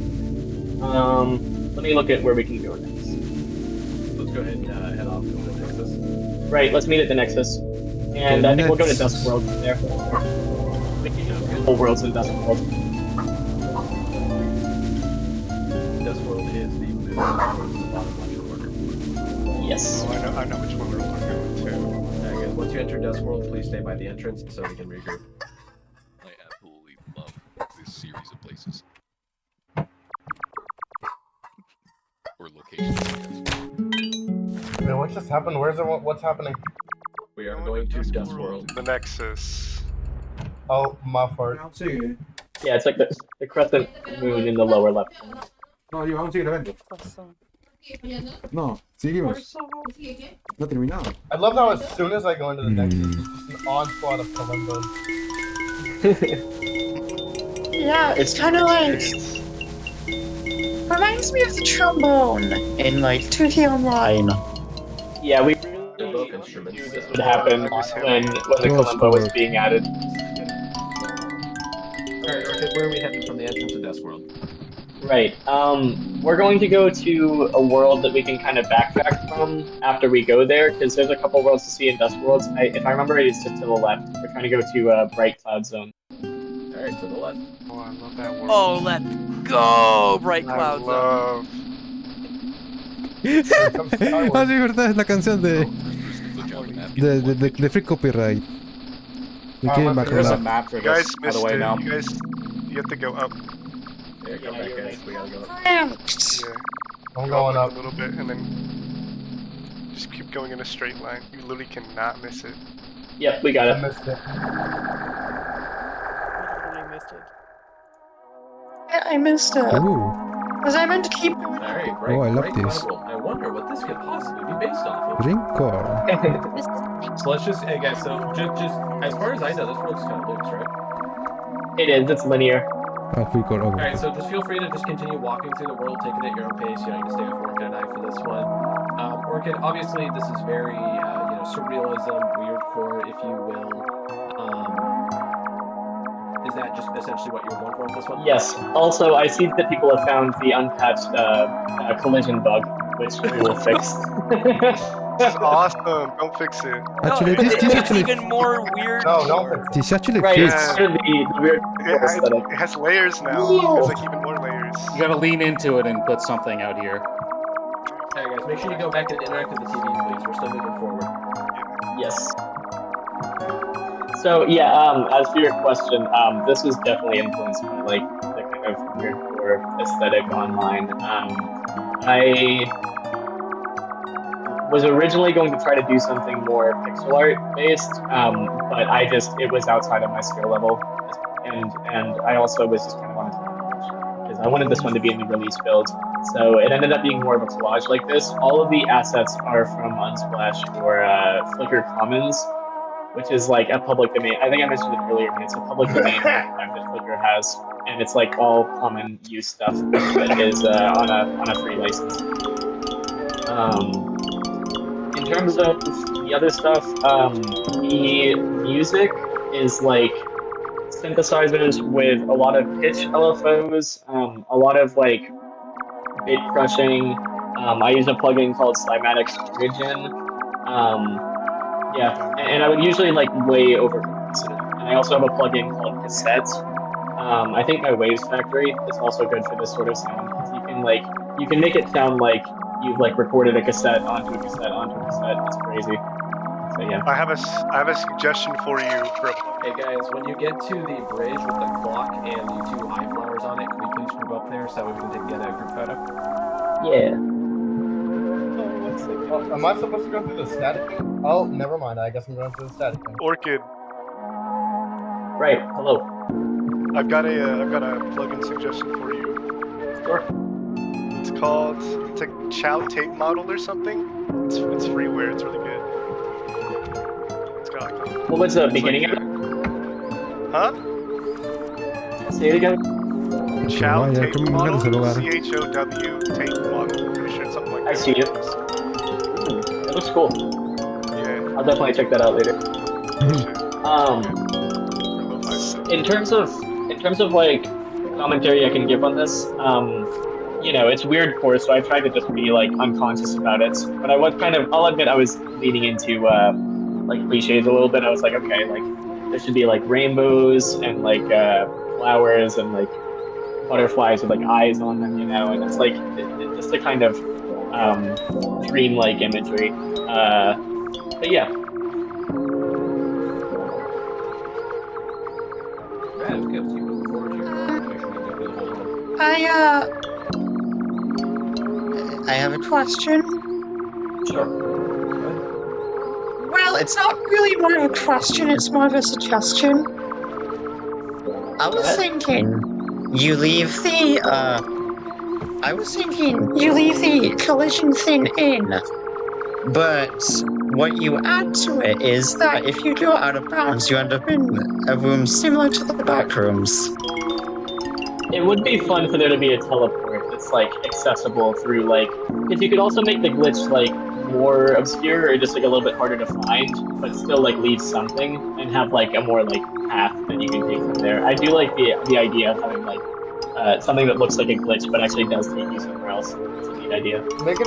Let me look at where we can go next. Let's go ahead and head off to the Nexus. Right, let's meet at the Nexus. And I think we'll go to Dusk World from there. Whole world's in Dusk World. Dusk World is the blue towards the bottom left corner. Yes. Oh, I know which one we're going to. Okay, once you enter Dusk World, please stay by the entrance so we can regroup. I absolutely love this series of places. Or locations, I guess. Man, what just happened? What's happening? We are going to Dust World. The Nexus. Oh, my fault. Yeah, it's like the crescent moon in the lower left corner. No, vamos a seguir el evento. No, seguimos. No terminado. I love how as soon as I go into the Nexus, it's just an onslaught of Columbus. Yeah, it's kind of like reminds me of the trombone in like 2D Online. Yeah, we really knew this would happen when the Columbo was being added. Alright, Orchid, where are we heading from the entrance to Dust World? Right. We're going to go to a world that we can kind of backtrack from after we go there, because there's a couple worlds to see in Dust Worlds. If I remember, it's just to the left. We're trying to go to Bright Cloud Zone. Alright, to the left. Oh, I love that world. Oh, let's go, Bright Cloud Zone. Ah, sí, verdad, es la canción de Free Copyright. ¿De qué There's a map you guys missed it. You guys, you have to go up. Yeah, go back, guys. We gotta go up. Yeah. I'm Go going up a little bit, and then just keep going in a straight line. You literally cannot miss it. Yep, we got it. I missed it. I missed it. Ooh. Was I meant to keep going? Alright, Oh, I love Bright this. Cloud World. I wonder what this could possibly be based off of. Brinco. So let's just, hey guys, so just as far as I know, this world's kind of loose, right? It is. It's linear. Ah, fui con Alright, so just feel free to just continue walking through the world, taking it at your own pace. You know, you can stay with Orchid and I for this one. Orchid, obviously, this is very, surrealism, weirdcore, if you will. Is that just essentially what you were going for with this one? Yes. Also, I see that people have found the unpatched collision bug, which we will fix. This is awesome. Don't fix it. Actually, this it's actually even more weird. No, don't. this actually Right, fits. it's part of the weird aesthetic. It has layers now. There's like even more layers. You gotta lean into it and put something out here. Alright guys, make sure you go back and interact with the TV, please. We're still moving forward. Yes. So yeah, as for your question, this was definitely influenced by like the kind of weirdcore aesthetic online. I was originally going to try to do something more pixel art based, but it was outside of my skill level, and I also was just kind of on a because I wanted this one to be in the release build. So it ended up being more of a collage like this. All of the assets are from Unsplash or Flickr Commons, which is like a public domain. I think I mentioned it earlier, but it's a public domain archive that Flickr has, and it's like all common use stuff that is on a free license. In terms of the other stuff, the music is like synthesizers with a lot of pitch LFOs, a lot of like bit crushing. I use a plugin called Cymatics Origin. Yeah, and I would usually like way overcompress it. And I also have a plugin called Cassette. I think my Waves Factory is also good for this sort of sound. You can make it sound like you've like recorded a cassette onto a cassette onto a cassette. It's crazy. So yeah. I have a suggestion for you for a Hey guys, when you get to the bridge with the clock and the two eye flowers on it, can we please group up there so we can get a group photo? Yeah. Oh, am I supposed to go through the static thing? Oh, never mind. I guess I'm going through the static thing. Orchid. Right. Hello. I've got a plugin suggestion for you. Sure. It's like Chow Tape Model or something. It's freeware. It's really good. It's got like What was the beginning of it? Huh? Say it again. Chow Vaya, Tape qué mal Model. ese lugar. CHOW Tape Model. I'm pretty sure it's something like that. I see it. That looks cool. Yeah. I'll definitely check that out later. In terms of like commentary I can give on this, it's weirdcore, so I tried to just be like unconscious about it. But I was I'll admit I was leaning into like cliches a little bit. I was like, okay, like there should be like rainbows and like flowers and like butterflies with like eyes on them, and it's like just a kind of dreamlike imagery. But yeah. I have a question. Sure. Well, Well, it's not really more of a question, it's more of a suggestion. I was thinking you leave the collision thing in, but what you add to it is that if you go out of bounds, you end up in a room similar to the back rooms. It would be fun for there to be a teleport that's like accessible through like, if you could also make the glitch like more obscure or just like a little bit harder to find, but still like leave something and have like a more like path that you can take from there. I do like the idea of having like something that looks like a glitch but actually does take you somewhere else. It's a neat idea. Make it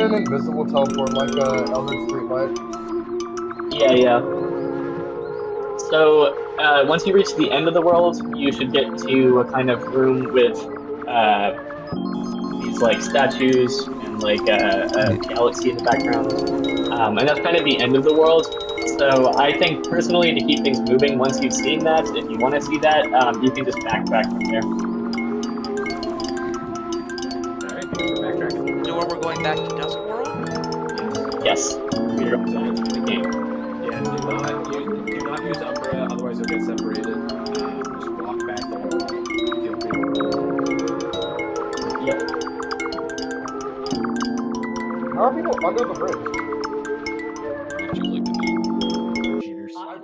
an invisible teleport like Elder Streetlight. Yeah. So once you reach the end of the world, you should get to a kind of room with these like statues and like a galaxy in the background, and that's kind of the end of the world. So I think personally, to keep things moving, once you've seen that, if you want to see that, you can just backtrack from there. Alright, we're backtracking. You know where we're going back to Dusk World? Yes. We're going to the game. Yeah, do not use Umbra, otherwise you'll get separated. Just walk back the wall. Feel free to Yep. How are people under the bridge?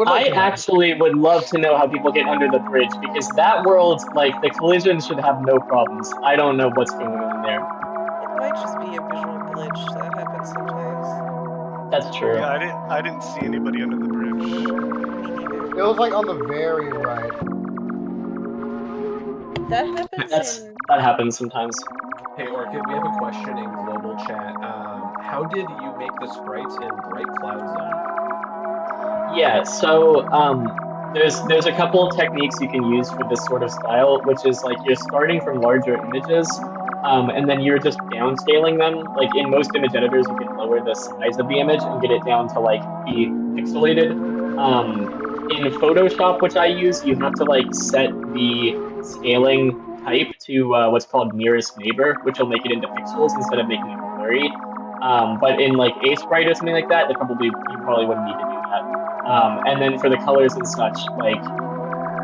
I actually would love to know how people get under the bridge, because that world, like, the collision should have no problems. I don't know what's going on there. It might just be a visual glitch that happens sometimes. That's true. Yeah, I didn't see anybody under the bridge. It was like on the very right. That happens That happens sometimes. Hey Orchid, we have a question in global chat. How did you make the sprites in Bright Cloud Zone? Yeah, so there's a couple of techniques you can use for this sort of style, which is like you're starting from larger images, and then you're just downscaling them. Like in most image editors, you can lower the size of the image and get it down to like be pixelated. In Photoshop, which I use, you have to like set the scaling type to what's called nearest neighbor, which will make it into pixels instead of making it blurry. But in like Sprite or something like that, you probably wouldn't need to do that. And then for the colors and such, like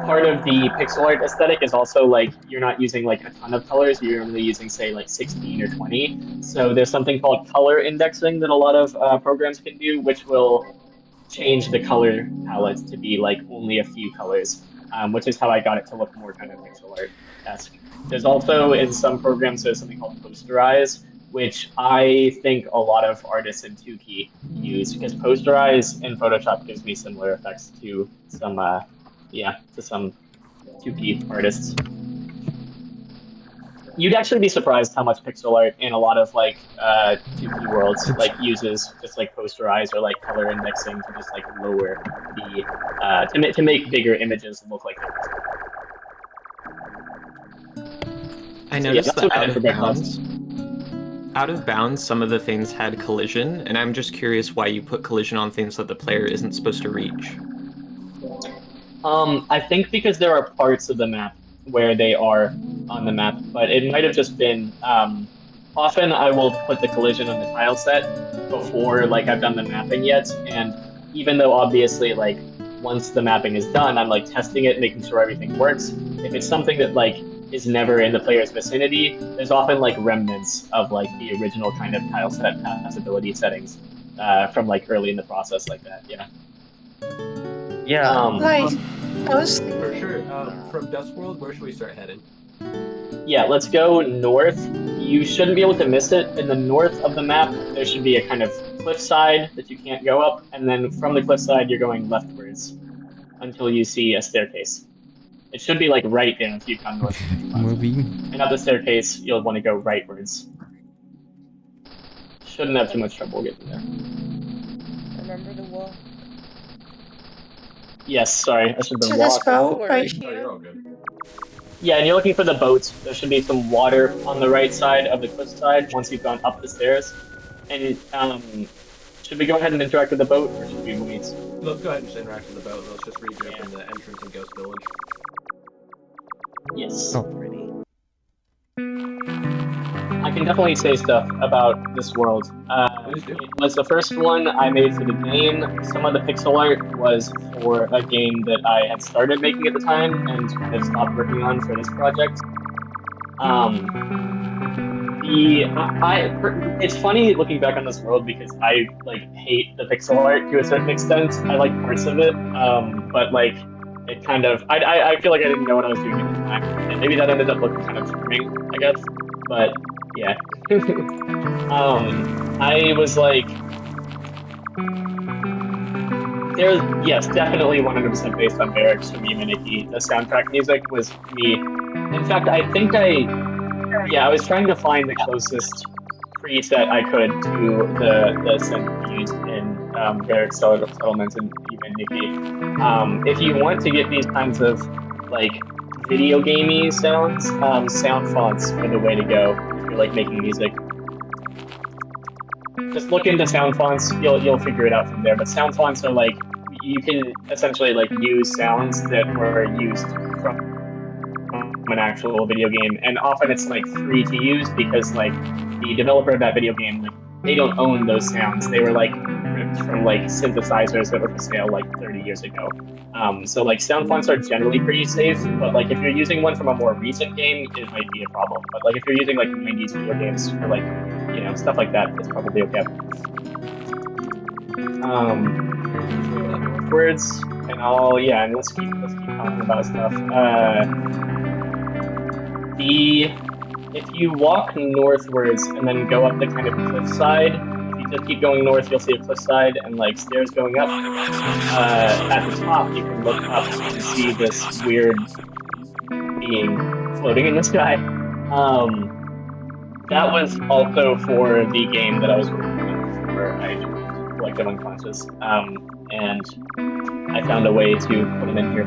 part of the pixel art aesthetic is also like you're not using like a ton of colors. You're only using say like 16 or 20. So there's something called color indexing that a lot of programs can do, which will change the color palette to be like only a few colors, which is how I got it to look more kind of pixel art-esque. There's also in some programs there's something called posterize, which I think a lot of artists in 2Key use, because posterize in Photoshop gives me similar effects to some 2Key artists. You'd actually be surprised how much pixel art in a lot of like 2Key worlds like uses just like posterize or like color indexing to just like lower the to make bigger images look like they're pixel. I noticed So, yeah, that out of bounds, some of the things had collision, and I'm just curious why you put collision on things that the player isn't supposed to reach. I think because there are parts of the map where they are on the map, but it might have just been, often I will put the collision on the tile set before like I've done the mapping yet, and even though obviously like once the mapping is done, I'm like testing it, making sure everything works. If it's something that like is never in the player's vicinity, there's often like remnants of like the original kind of tile set passability settings from like early in the process like that, yeah. Like, those... For sure. From Duskworld, where should we start heading? Yeah, let's go north. You shouldn't be able to miss it. In the north of the map, there should be a kind of cliffside that you can't go up, and then from the cliffside, you're going leftwards until you see a staircase. It should be like right there if you've gone north. And up the staircase, you'll want to go rightwards. Shouldn't have too much trouble getting there. Remember the wall. Yes, sorry, I should have To been this boat, walking. right Oh, here. you're all good. Yeah, and you're looking for the boat. There should be some water on the right side of the cliffside once you've gone up the stairs. And should we go ahead and interact with the boat, or should we wait? Let's go ahead and just interact with the boat. Let's just regroup in the entrance of Ghost Village. Yes. I can definitely say stuff about this world. It was the first one I made for the game. Some of the pixel art was for a game that I had started making at the time and kind of stopped working on for this project. It's funny looking back on this world because I hate the pixel art to a certain extent. I like parts of it, but it kind of I feel like I didn't know what I was doing at the time, and maybe that ended up looking kind of charming, I guess. But yeah, I was like, yes, definitely 100% based on Barracks from Yuminiki. The soundtrack music was me. In fact, I think I was trying to find the closest preset I could to the synth used in Barracks Settlement and Yuminiki. If you want to get these kinds of video gamey sounds, sound fonts are the way to go if you're making music. Just look into sound fonts, you'll figure it out from there. But sound fonts are you can essentially use sounds that were used from an actual video game, and often it's free to use because the developer of that video game, they don't own those sounds. They were ripped from synthesizers that were for sale 30 years ago. So sound fonts are generally pretty safe, but if you're using one from a more recent game, it might be a problem. But if you're using 90s video games for stuff like that, it's probably okay. Words and all, and let's keep talking about stuff. If you walk northwards and then go up the kind of cliffside, if you just keep going north, you'll see a cliffside and stairs going up. At the top, you can look up and see this weird being floating in the sky. That was also for the game that I was working on before I joined Collective Unconscious, and I found a way to put them in here.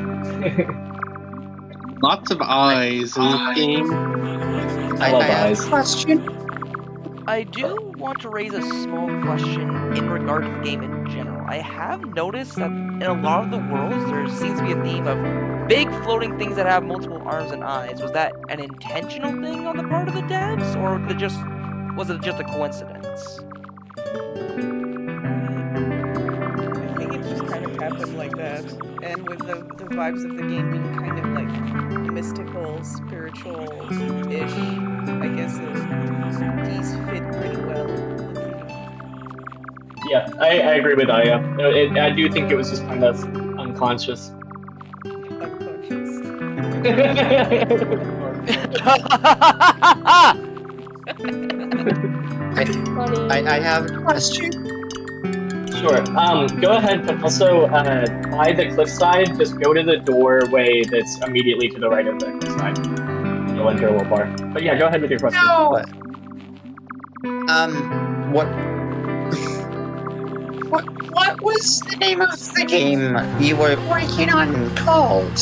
Lots of eyes in this game. I love eyes. Question. I do want to raise a small question in regard to the game in general. I have noticed that in a lot of the worlds, there seems to be a theme of big floating things that have multiple arms and eyes. Was that an intentional thing on the part of the devs, or was it just a coincidence? I think it just kind of happened like that, and with the vibes of the game being kind of mystical, spiritual-ish, I guess these fit pretty well. Yeah, I agree with Aya. I do think it was just kind of unconscious. I have a question. Sure. Go ahead, but also by the cliffside, just go to the doorway that's immediately to the right of the cliffside. You'll enter a little bar. But yeah, go ahead with your question. No. What was the name of the game you were working on called?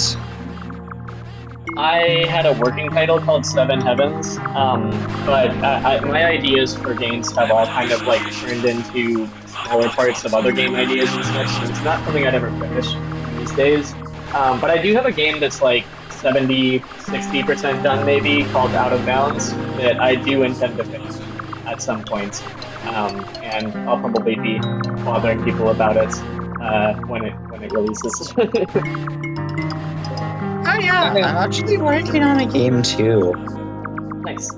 I had a working title called Seven Heavens, but my ideas for games have all kind of turned into smaller parts of other game ideas and such, so it's not something I'd ever finish these days. But I do have a game that's 70-60% done maybe, called Out of Bounds, that I do intend to finish at some point, and I'll probably be bothering people about it when it releases. Oh yeah, I'm actually working on a game too. Nice.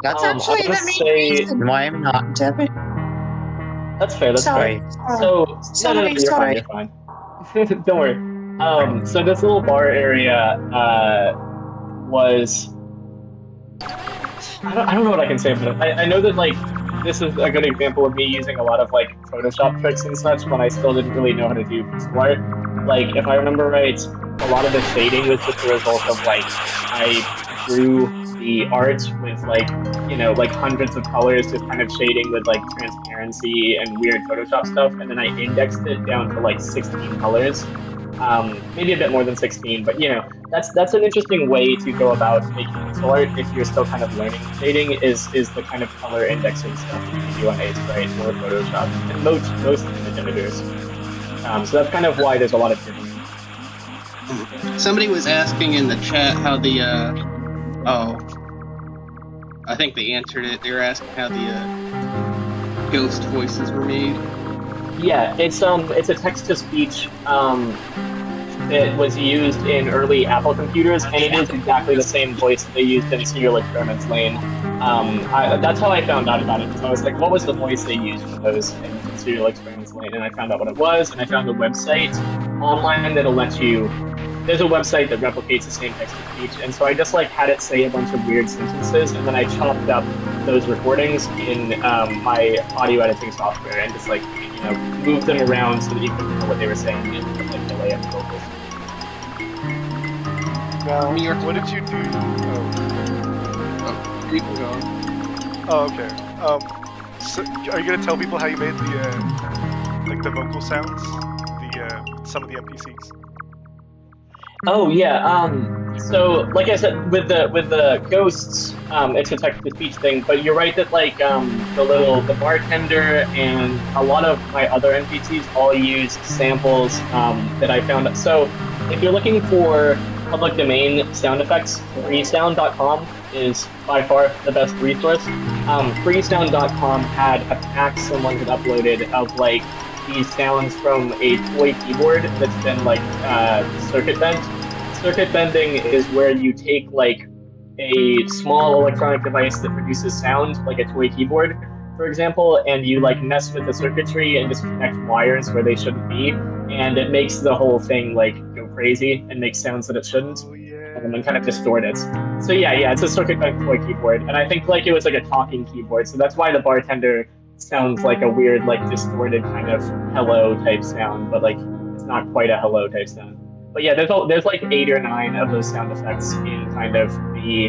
That's actually the main reason why I'm not debit. That's fair. That's Sorry. fair. So Sorry. You're fine. Don't worry. So this little bar area was. I don't know what I can say about it. I know that this is a good example of me using a lot of Photoshop tricks and such when I still didn't really know how to do pixel art. If I remember right, a lot of the shading was just a result of I drew the art with hundreds of colors, just kind of shading with transparency and weird Photoshop stuff, and then I indexed it down to 16 colors. Maybe a bit more than 16, but that's an interesting way to go about making pixel art if you're still kind of learning shading, is the kind of color indexing stuff that you can do on Aseprite or Photoshop, and most image editors. So that's kind of why there's a lot of different. Somebody was asking in the chat how the I think they answered it. They were asking how the ghost voices were made. Yeah, it's a text-to-speech that was used in early Apple computers, and it is exactly the same voice that they used in Serial Experiments Lane. That's how I found out about it, because I was like, what was the voice they used for those in Serial Experiments Lane? And I found out what it was, and I found a website online that'll let you... There's a website that replicates the same text-to-speech, and so I just like had it say a bunch of weird sentences, and then I chopped up those recordings in my audio editing software, and just like, you know, moved them around so that you couldn't know what they were saying in like delay and vocals. Now, what did you do? You can go. Oh, okay. So are you gonna tell people how you made the like the vocal sounds, some of the NPCs? Oh yeah. So like I said, with the ghosts, it's a text-to-speech thing. But you're right that like the bartender and a lot of my other NPCs all use samples that I found. So if you're looking for public domain sound effects, freesound.com is by far the best resource. Freesound.com had a pack someone had uploaded of like these sounds from a toy keyboard that's been like circuit bent. Circuit bending is where you take like a small electronic device that produces sound, like a toy keyboard, for example, and you like mess with the circuitry and just connect wires where they shouldn't be, and it makes the whole thing like go crazy and make sounds that it shouldn't, and then kind of distort it. So yeah, it's a circuit bent toy keyboard, and I think like it was like a talking keyboard, so that's why the bartender sounds like a weird, like distorted kind of hello type sound, but like it's not quite a hello type sound. But yeah, there's like 8 or 9 of those sound effects in kind of the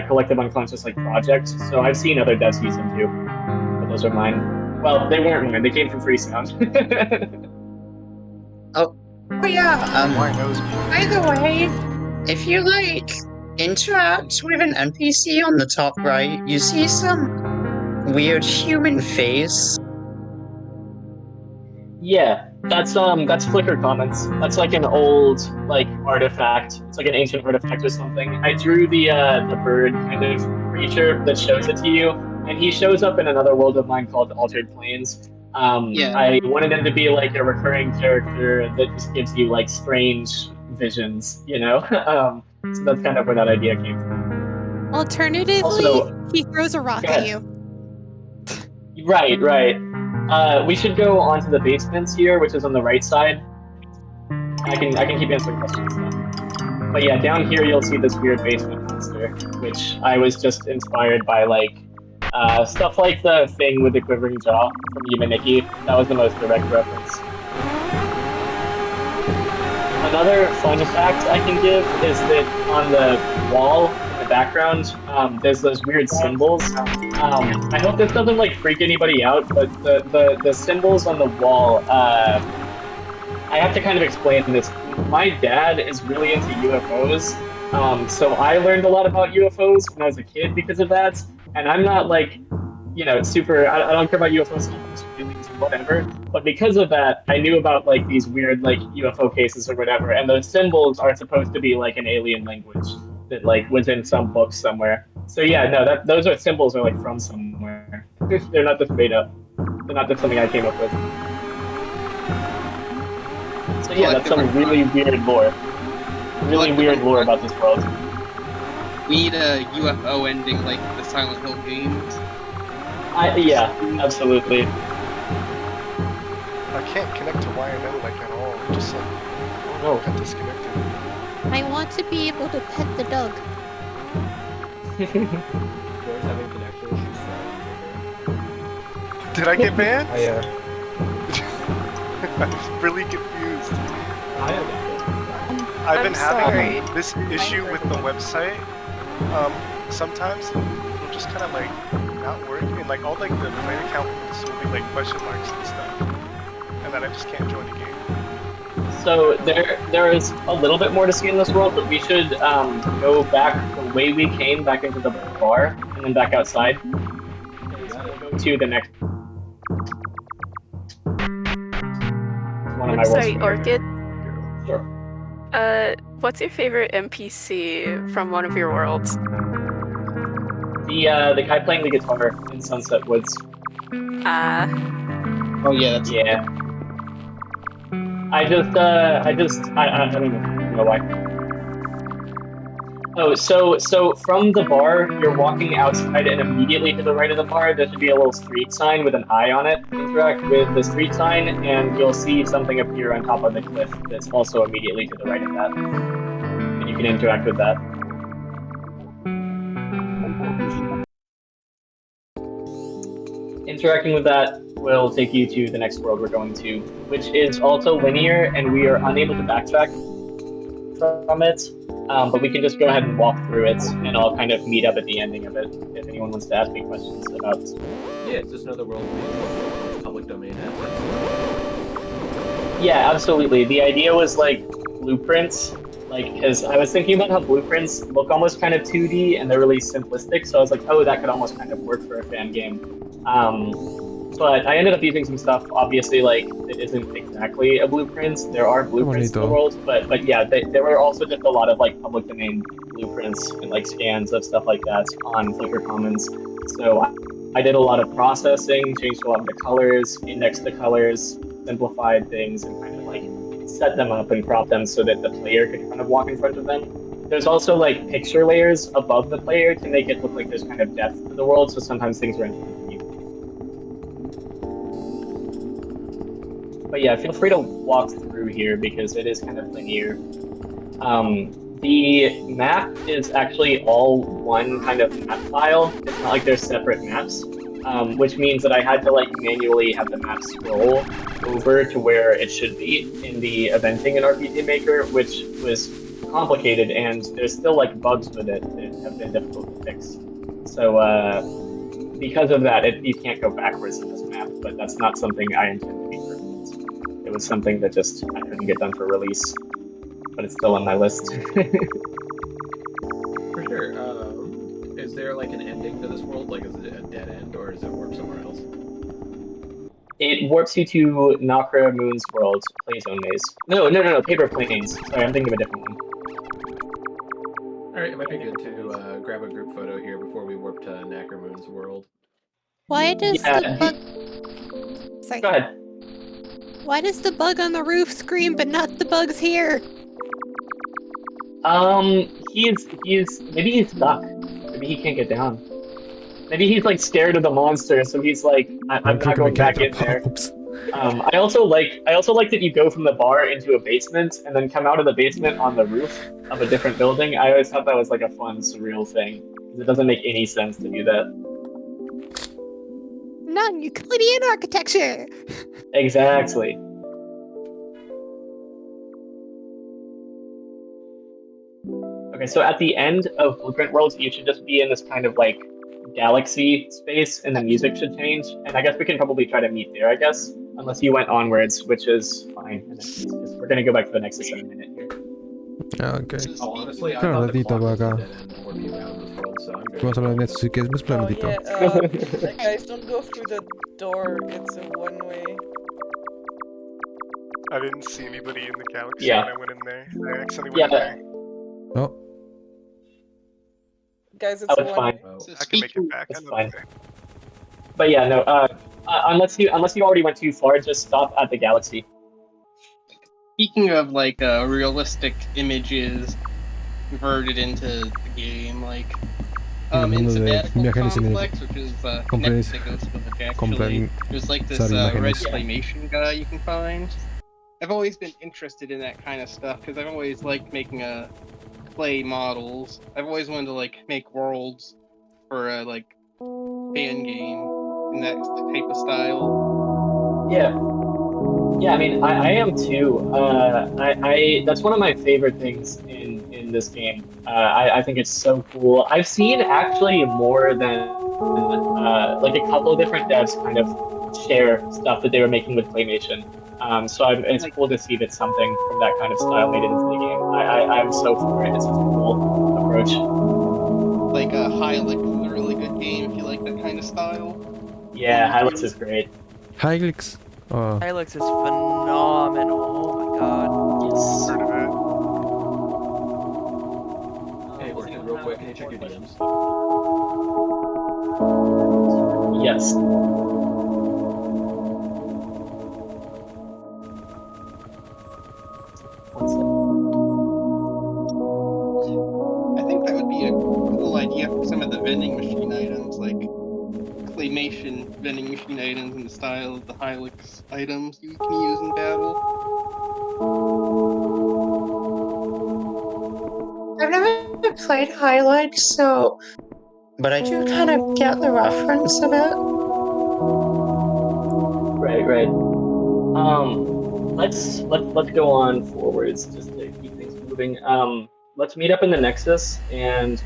Collective Unconscious like project. So I've seen other devs use them too, but those are mine. Well, they weren't mine; they came from Freesound. Oh yeah. By the way, if you like interact with an NPC on the top right, you see some weird human face. Yeah, that's Flickr comments. That's like an old like artifact. It's like an ancient artifact or something. I drew the bird kind of creature that shows it to you, and he shows up in another world of mine called Altered Planes. I wanted him to be like a recurring character that just gives you like strange visions, you know. So that's kind of where that idea came from. Alternatively, Also, he throws a rock at you. Right. We should go onto the basements here, which is on the right side. I can keep answering questions now. But yeah, down here you'll see this weird basement monster, which I was just inspired by like stuff like the thing with the quivering jaw from Yumaniki. That was the most direct reference. Another fun fact I can give is that on the wall in the background, there's those weird symbols. I hope this doesn't like freak anybody out, but the symbols on the wall, I have to kind of explain this. My dad is really into UFOs, so I learned a lot about UFOs when I was a kid because of that, and I'm not like, you know, super, I don't care about UFOs, feelings or whatever, but because of that, I knew about like these weird like UFO cases or whatever, and those symbols are supposed to be like an alien language that like was in some book somewhere. So yeah, no, those are symbols are like from somewhere. They're not just made up. They're not just something I came up with. So yeah, that's some really weird lore. Really weird lore about this world. We need a UFO ending like the Silent Hill games. Yeah, absolutely. I can't connect to YNO like at all. I'm just like, oh no, got disconnected. I want to be able to pet the dog. Having connection issues. Did I get banned? Yeah. I'm really confused. I've been having this issue with the website. Sometimes it'll just kind of like not work, and like all like the player account will be like question marks and stuff, and then I just can't join the game. So there is a little bit more to see in this world, but we should go back the way we came, back into the bar, and then back outside. We'll go to the next one of my Sorry, Orchid. Sure. What's your favorite NPC from one of your worlds? The guy playing the guitar in Sunset Woods. Oh yeah, that's yeah. I don't know why. Oh, so from the bar, you're walking outside, and immediately to the right of the bar, there should be a little street sign with an eye on it. Interact with the street sign, and you'll see something appear on top of the cliff that's also immediately to the right of that. And you can interact with that. Interacting with that will take you to the next world we're going to, which is also linear, and we are unable to backtrack from it. But we can just go ahead and walk through it, and I'll kind of meet up at the ending of it if anyone wants to ask me questions about. Yeah, it's just another world public domain assets. Yeah, absolutely. The idea was like blueprints, like because I was thinking about how blueprints look almost kind of 2D and they're really simplistic. So I was like, oh, that could almost kind of work for a fan game. But I ended up using some stuff, obviously, like, it isn't exactly a blueprint. There are blueprints in the world, but yeah, there were also just a lot of, like, public domain blueprints and, like, scans of stuff like that on Flickr Commons. So I did a lot of processing, changed a lot of the colors, indexed the colors, simplified things, and kind of, like, set them up and crop them so that the player could kind of walk in front of them. There's also, like, picture layers above the player to make it look like there's kind of depth to the world, so sometimes things are in front of you. But yeah, feel free to walk through here because it is kind of linear. The map is actually all one kind of map file. It's not like there's separate maps, which means that I had to like manually have the map scroll over to where it should be in the eventing in RPG Maker, which was complicated, and there's still like bugs with it that have been difficult to fix. So because of that, you can't go backwards in this map, but that's not something I intend to be permanent. It was something that just I couldn't get done for release, but it's still on my list. For sure. Is there like an ending to this world? Like, is it a dead end, or does it warp somewhere else? It warps you to Nakra Moon's world, Playzone Maze. No, Paper Planes. Sorry, I'm thinking of a different one. Alright, it might be good to grab a group photo here before we warp to Nakra Moon's world. Why does the bug... Sorry. Go ahead. Why does the bug on the roof scream, but not the bugs here? Maybe he's stuck. Maybe he can't get down. Maybe he's like scared of the monster, so he's like, I'm not going back in there. I also like that you go from the bar into a basement and then come out of the basement on the roof of a different building. I always thought that was like a fun, surreal thing. It doesn't make any sense to do that. Non-Euclidean architecture! Exactly. Okay, so at the end of Blueprint Worlds, you should just be in this kind of like galaxy space, and the music should change. And I guess we can probably try to meet there, I guess. Unless you went onwards, which is fine. We're gonna go back to the Nexus in a minute here. Ok. Oh, honestly, I Espera un thought the ratito clock por was acá. dead end before you found this world, so I'm good. Vamos a hablar de esto si quieres. Espera un ratito. Guys, don't go through the door. It's a one-way. I didn't see anybody in the galaxy Yeah. when I went in there. I accidentally went in there. Oh. Guys, it's Oh, a it's one-way. fine. I can make it back. It's I know fine. that. But yeah, no. Unless you already went too far, just stop at the galaxy. Speaking of like realistic images converted into the game, like El in mundo de Sabbatical imágenes en el- Complex, which is Complex- connected to Ghost Village, actually, complex- there's like this sorry, red imágenes. claymation guy you can find. I've always been interested in that kind of stuff because I've always liked making clay models. I've always wanted to like make worlds for a like fan game in that type of style. Yeah. Yeah, I mean, I am too. That's one of my favorite things in this game. I think it's so cool. I've seen actually more than like a couple of different devs kind of share stuff that they were making with claymation. So it's cool to see that something from that kind of style made it into the game. I'm so for it. It's such a cool approach. Like Hylix is a really good game if you like that kind of style. Yeah, Hylix is great. Hylix. Oh. Hylix is phenomenal. Oh my god. Yes. Heard of it. Hey, Orchid, real quick, can you check your DMs? Yes. vending machine items, like claymation vending machine items in the style of the Hilux items you can use in battle. I've never played Hilux, so... But I do kind of get the reference of it. Right. Let's go on forwards just to keep things moving. Let's meet up in the Nexus and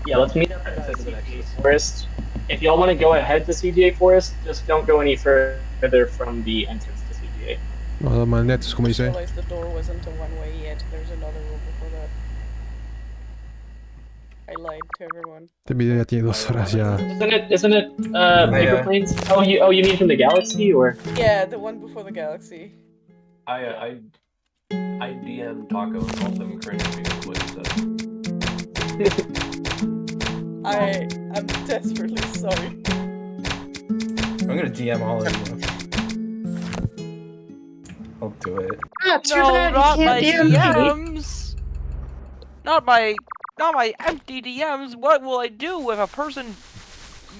yeah, let's meet up at the CGA Forest. If y'all want to go ahead to CGA Forest, just don't go any further from the entrance to CGA. Vado mal netos, como I dice. realized the door wasn't a one-way yet. There's another room before that. I lied to everyone. Este video ya tiene 2 horas ya. Isn't it paper planes? Oh you mean from the galaxy or? Yeah, the one before the galaxy. I DM Taco and called them cringe because what he said. I'm desperately sorry. I'm gonna DM all of you. I'll do it. Too No, bad you not can't my DM me. DMs. Not my empty DMs. What will I do if a person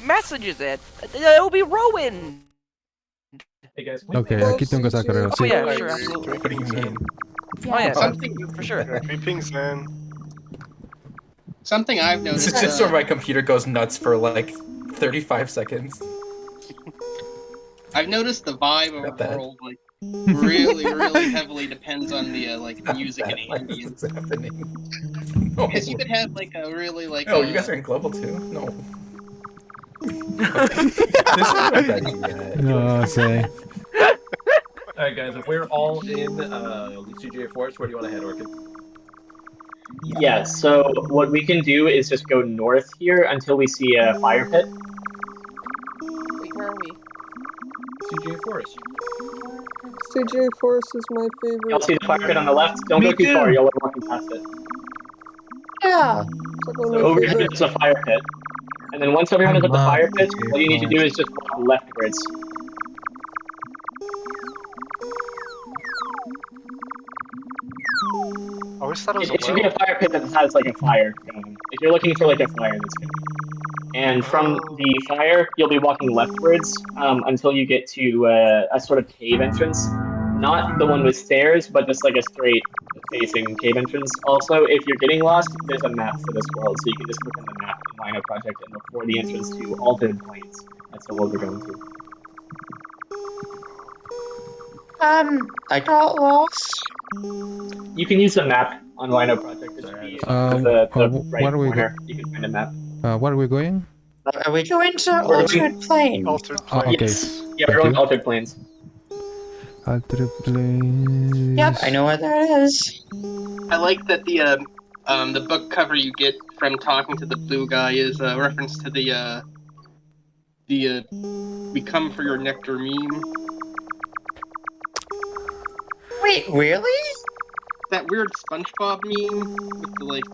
messages it? It'll be ruined. Hey guys, Ok, aquí tengo que sacar el... Oh Sí. yeah, sure, absolutely. What do you mean? Oh yeah, Something for sure. Free pings, man. Something I've This noticed. is just where my computer goes nuts for like 35 seconds. I've noticed the vibe of Not the bad. world like really heavily depends on the like music and ambience. What's happening? No. Because you could have like a really like. Oh, you guys are in global too? No. This is not that yet. No sé. Alright guys, if we're all in CGA Forest, where do you want to head, Orchid? Yeah, so what we can do is just go north here until we see a fire pit. Wait, where are we? CGA Forest. CJ Forest is my favorite. Y'all see the fire pit on the left? Don't go too far, y'all are walking past it. Yeah. It's like one of So my over here favorite. there's a fire pit. And then once everyone is at the fire pit, all you need to do is just walk leftwards. I always thought it was It a should be a fire pit that has like a fire going. If you're looking for like a fire, that's good. And from the fire, you'll be walking leftwards until you get to a sort of cave entrance. Not the one with stairs, but just like a straight facing cave entrance. Also, if you're getting lost, there's a map for this world, so you can just click on the map in YNO Project and look for the entrance to Altered Plains. That's the world we're going to. I got lost. You can use the map on YNO Project. It should be the right where are we corner. You can find a map. Where are we going? Are we going to Altered Plains? Altered Oh, Plains. okay. Yes. Yeah, Thank we're going you. Altered Plains. Altered Plains. Yep, I know where that is. I like that the book cover you get from talking to the blue guy is a reference to the "We come for your nectar" meme. Wait, really? That weird SpongeBob meme with the like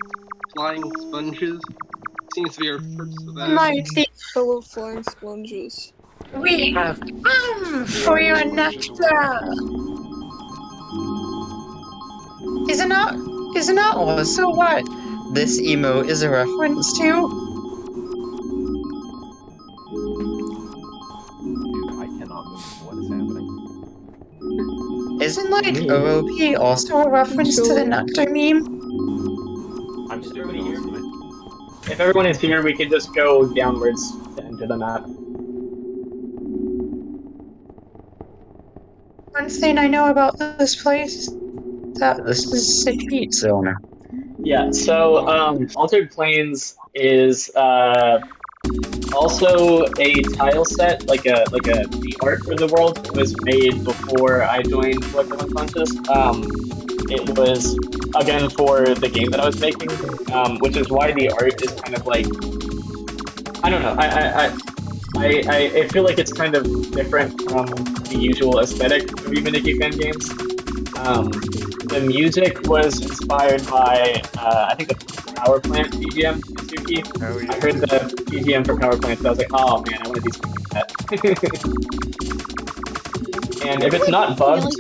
flying sponges seems to be a reference to that. Mighty. Hello, flying sponges. We come for your nectar. Isn't that also what this emo is a reference to? Dude, I cannot move. What is happening? Isn't like OOP also a reference to the nectar meme? I'm stupid here. If everyone is here, we could just go downwards to enter the map. One thing I know about this place is that this is a sick pizza owner. Yeah, so Altered Plains is also a tile set, like the art for the world was made before I joined Collective Unconscious. It was again for the game that I was making, which is why the art is kind of like, I don't know, I feel like it's kind of different from the usual aesthetic of Unity fan games. The music was inspired by, I think, the Power Plant BGM in Suki. Oh, yeah. I heard the BGM for Power Plant, and I was like, oh man, I want to do something like that. And if it's not bugged,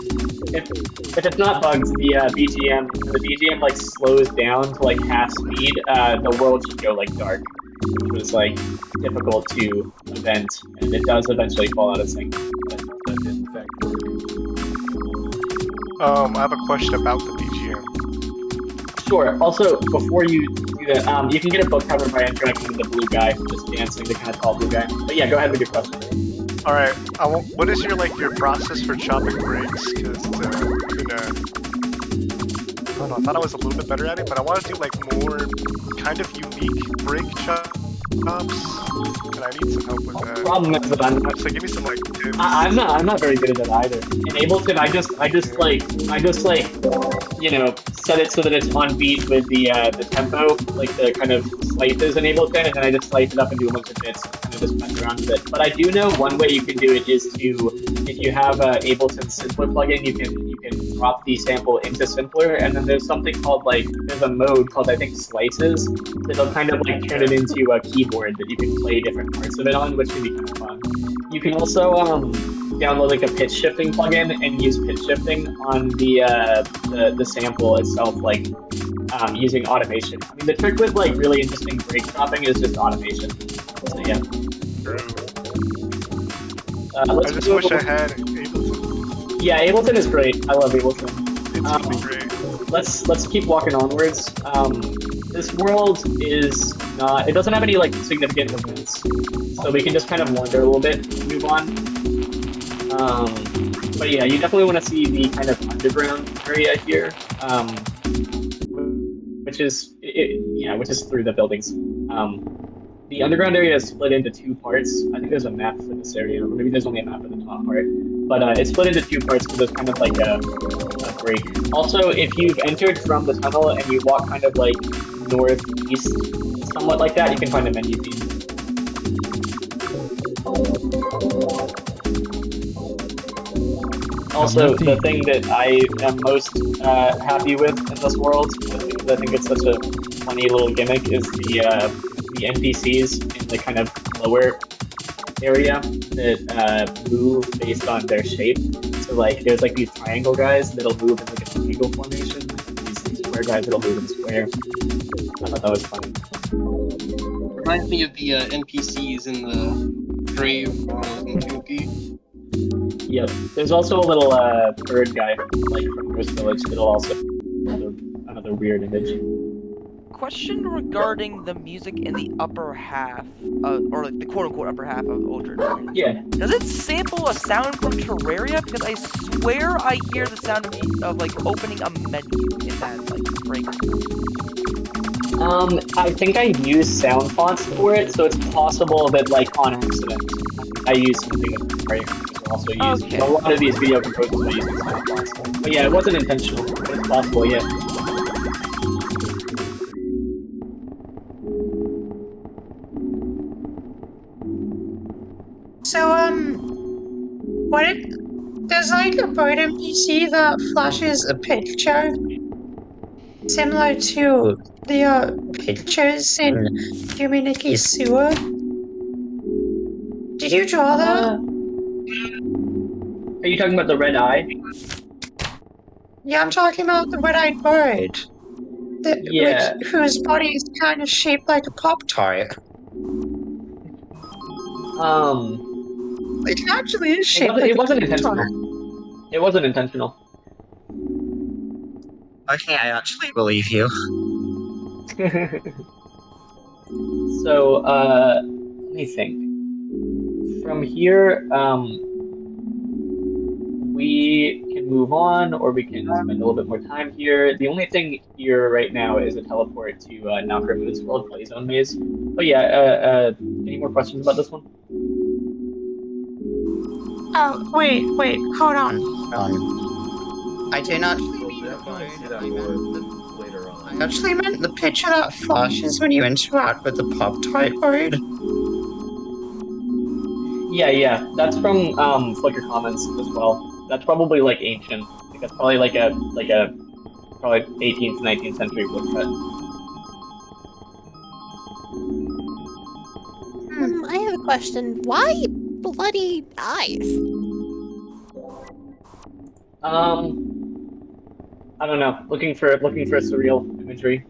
if it's not bugs, the BGM like slows down to like half speed. The world should go like dark, which was like difficult to event, and it does eventually fall out of sync. I have a question about the BGM. Sure. Also, before you do that, you can get a book cover by interacting with the blue guy, just dancing, the kind of tall blue guy. But yeah, go ahead with your question. All right. What is your process for chopping breaks? Because I don't know. I thought I was a little bit better at it, but I want to do like more kind of unique break chops, and I need some help with that. The problem is that I'm not. So give me some like tips. I'm not very good at that either. In Ableton, I just set it so that it's on beat with the tempo, like the kind of slices in Ableton, and then I just slice it up and do a bunch of bits, kind of just mess around with it. But I do know one way you can do it is if you have Ableton Simpler plugin, you can drop the sample into Simpler, and then there's something called there's a mode called I think slices that'll kind of like turn it into a keyboard that you can play different parts of it on, which can be kind of fun. You can also download like a pitch shifting plugin and use pitch shifting on the sample itself, like using automation. I mean, the trick with like really interesting break dropping is just automation. So yeah. I just wish I had Ableton. Yeah, Ableton is great. I love Ableton. It's really great. Let's keep walking onwards. This world is not. It doesn't have any like significant events, so we can just kind of wander a little bit and move on. But yeah, you definitely want to see the kind of underground area here, which is through the buildings. The underground area is split into two parts. I think there's a map for this area, or maybe there's only a map for the top part. But it's split into two parts because there's kind of like a break. Also, if you've entered from the tunnel and you walk kind of like northeast, somewhat like that, you can find a menu feed. Also, the thing that I am most happy with in this world, because I think it's such a funny little gimmick, is the NPCs in the kind of lower area that move based on their shape. So like, there's like these triangle guys that'll move in like a triangle formation, these square guys that'll move in a square. I thought that was funny. Reminds me of the NPCs in the grave in Yuki. Yep. There's also a little bird guy, like from Ghost Village, that'll also another weird image. Question regarding the music in the upper half, or like the quote-unquote upper half of Orchid. Yeah. Does it sample a sound from Terraria? Because I swear I hear the sound of like opening a menu in that like break. I think I used sound fonts for it, so it's possible that like on accident I used something with Terraria. Also used a lot of these video composers are using sound fonts. But yeah, it wasn't intentional, but it's possible, yeah. So, there's like a bird NPC that flashes a picture similar to the pictures in Humanity's Sewer. Did you draw that? Are you talking about the red eye? Yeah, I'm talking about the red-eyed bird. Yeah. Whose body is kind of shaped like a Pop-Tart. It actually is shaped like it wasn't a Pop-Tart. intentional. It wasn't intentional. Okay, I actually believe you. So, let me think. From here, we can move on, or we can spend a little bit more time here. The only thing here right now is a teleport to Nakamu's World Play Zone Maze. Oh yeah, any more questions about this one? Oh, wait, hold on. I did not I actually meant the picture that flashes when you interact with the Pop-Tart bird. Yeah, that's from Flickr comments as well. That's probably like ancient. I think that's probably like a probably 18th, 19th century woodcut. I have a question. Why bloody eyes? I don't know, looking for surreal imagery.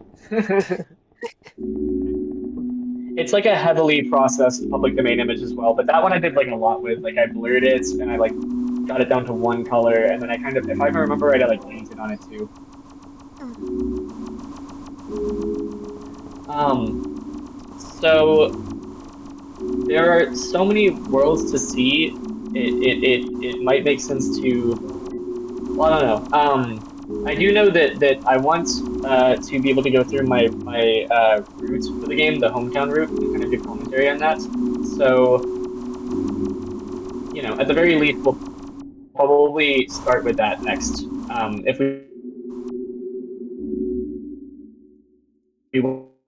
It's like a heavily processed public domain image as well, but that one I did like a lot with. Like I blurred it and I like got it down to one color, and then I kind of, if I remember right, I like painted on it too. So there are so many worlds to see. It might make sense to. Well, I don't know. I do know that I want to be able to go through my route for the game, the hometown route, and kind of do commentary on that. So, you know, at the very least, we'll probably start with that next. If we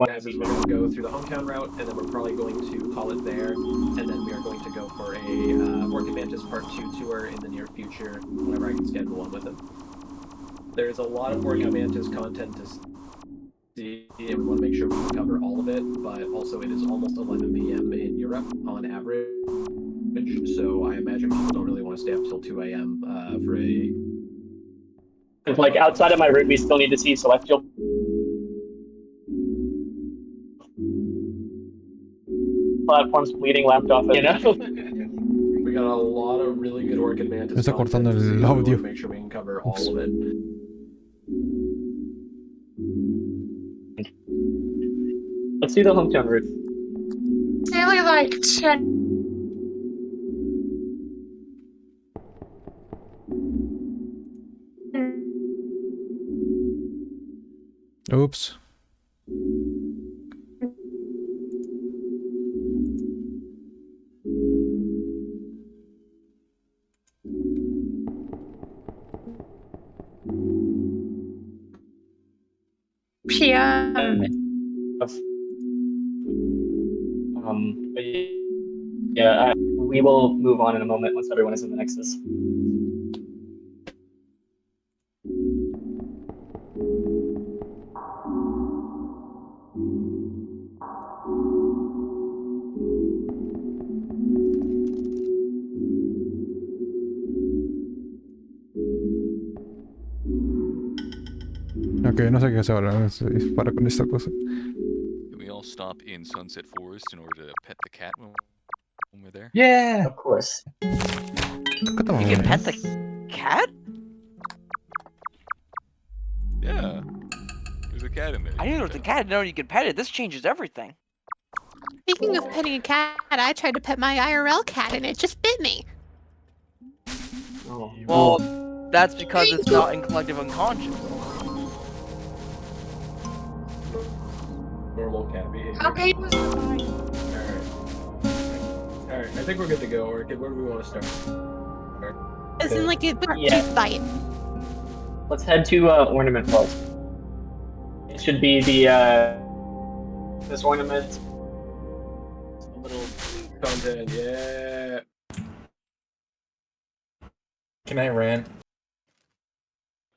Guys, we're going to go through the hometown route, and then we're probably going to call it there, and then we are going to go for a Orchid.mantis Part 2 tour in the near future, whenever I can schedule one with them. There's a lot of Orchid.mantis content to see, and we want to make sure we can cover all of it, but also it is almost 11 p.m. in Europe on average, so I imagine people don't really want to stay up till 2 a.m. For a... It's like outside of my route, we still need to see celestial platforms bleeding left off, you know? We got a lot of really good Orchid.mantis. Me está cortando el audio. Make sure we can cover all of it. Let's see the hometown route. Nearly like 10. Oops. PM. But yeah, we will move on in a moment once everyone is in the Nexus. Ok, no sé qué hacer ahora. Para con esta cosa. Can we all stop in Sunset Forest in order to pet the cat when we're there? Yeah, of course. You can pet the cat? Yeah. There's a cat in there. I knew there was a cat. I didn't know you could pet it. This changes everything. Speaking of petting a cat, I tried to pet my IRL cat and it just bit me. Oh. Well, that's because it's not in collective unconscious. Normal cat behavior. Okay. Alright, I think we're good to go, Orchid. Where do we want to start? As in, like, it Yeah. teeth bite. Let's head to Ornament Vault. It should be the this ornament. A little content, yeah. Can I rant?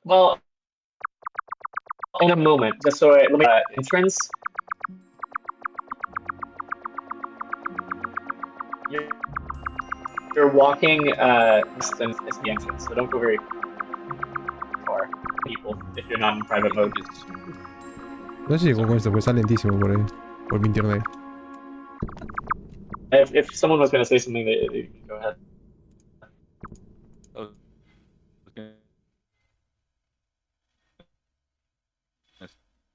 Well, in a moment. Just so let me entrance. You're walking distance is the entrance, so don't go very far, people, if you're not in private mode. No sé si con esto, pues está lentísimo por mi internet. If someone was going to say something, they can go ahead. Oh.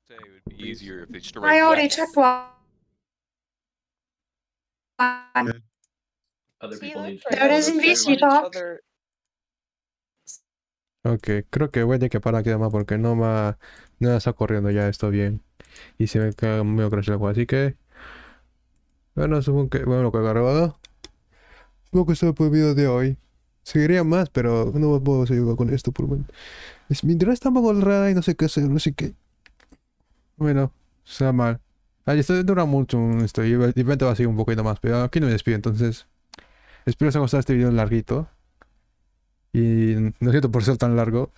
Say it would be easier if they just I already took one. Other people need There it is in VC Talk. Ok, creo que voy a tener que parar aquí además porque no me está corriendo ya esto bien. Y se me cae medio crash el juego, así que... Bueno, supongo que... Bueno, lo que he grabado. Supongo que esto fue el video de hoy. Seguiría más, pero no puedo seguir con esto por bueno. Mi internet está un poco rara y no sé qué hacer, así que... Bueno, está mal. Esto dura mucho esto y el evento va a seguir un poquito más, pero aquí no me despido, entonces... Espero que os haya gustado este video larguito. Y no siento por ser tan largo.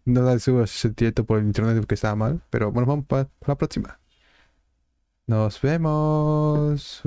No da el sentimiento por el internet porque estaba mal. Pero bueno, vamos para la próxima. Nos vemos.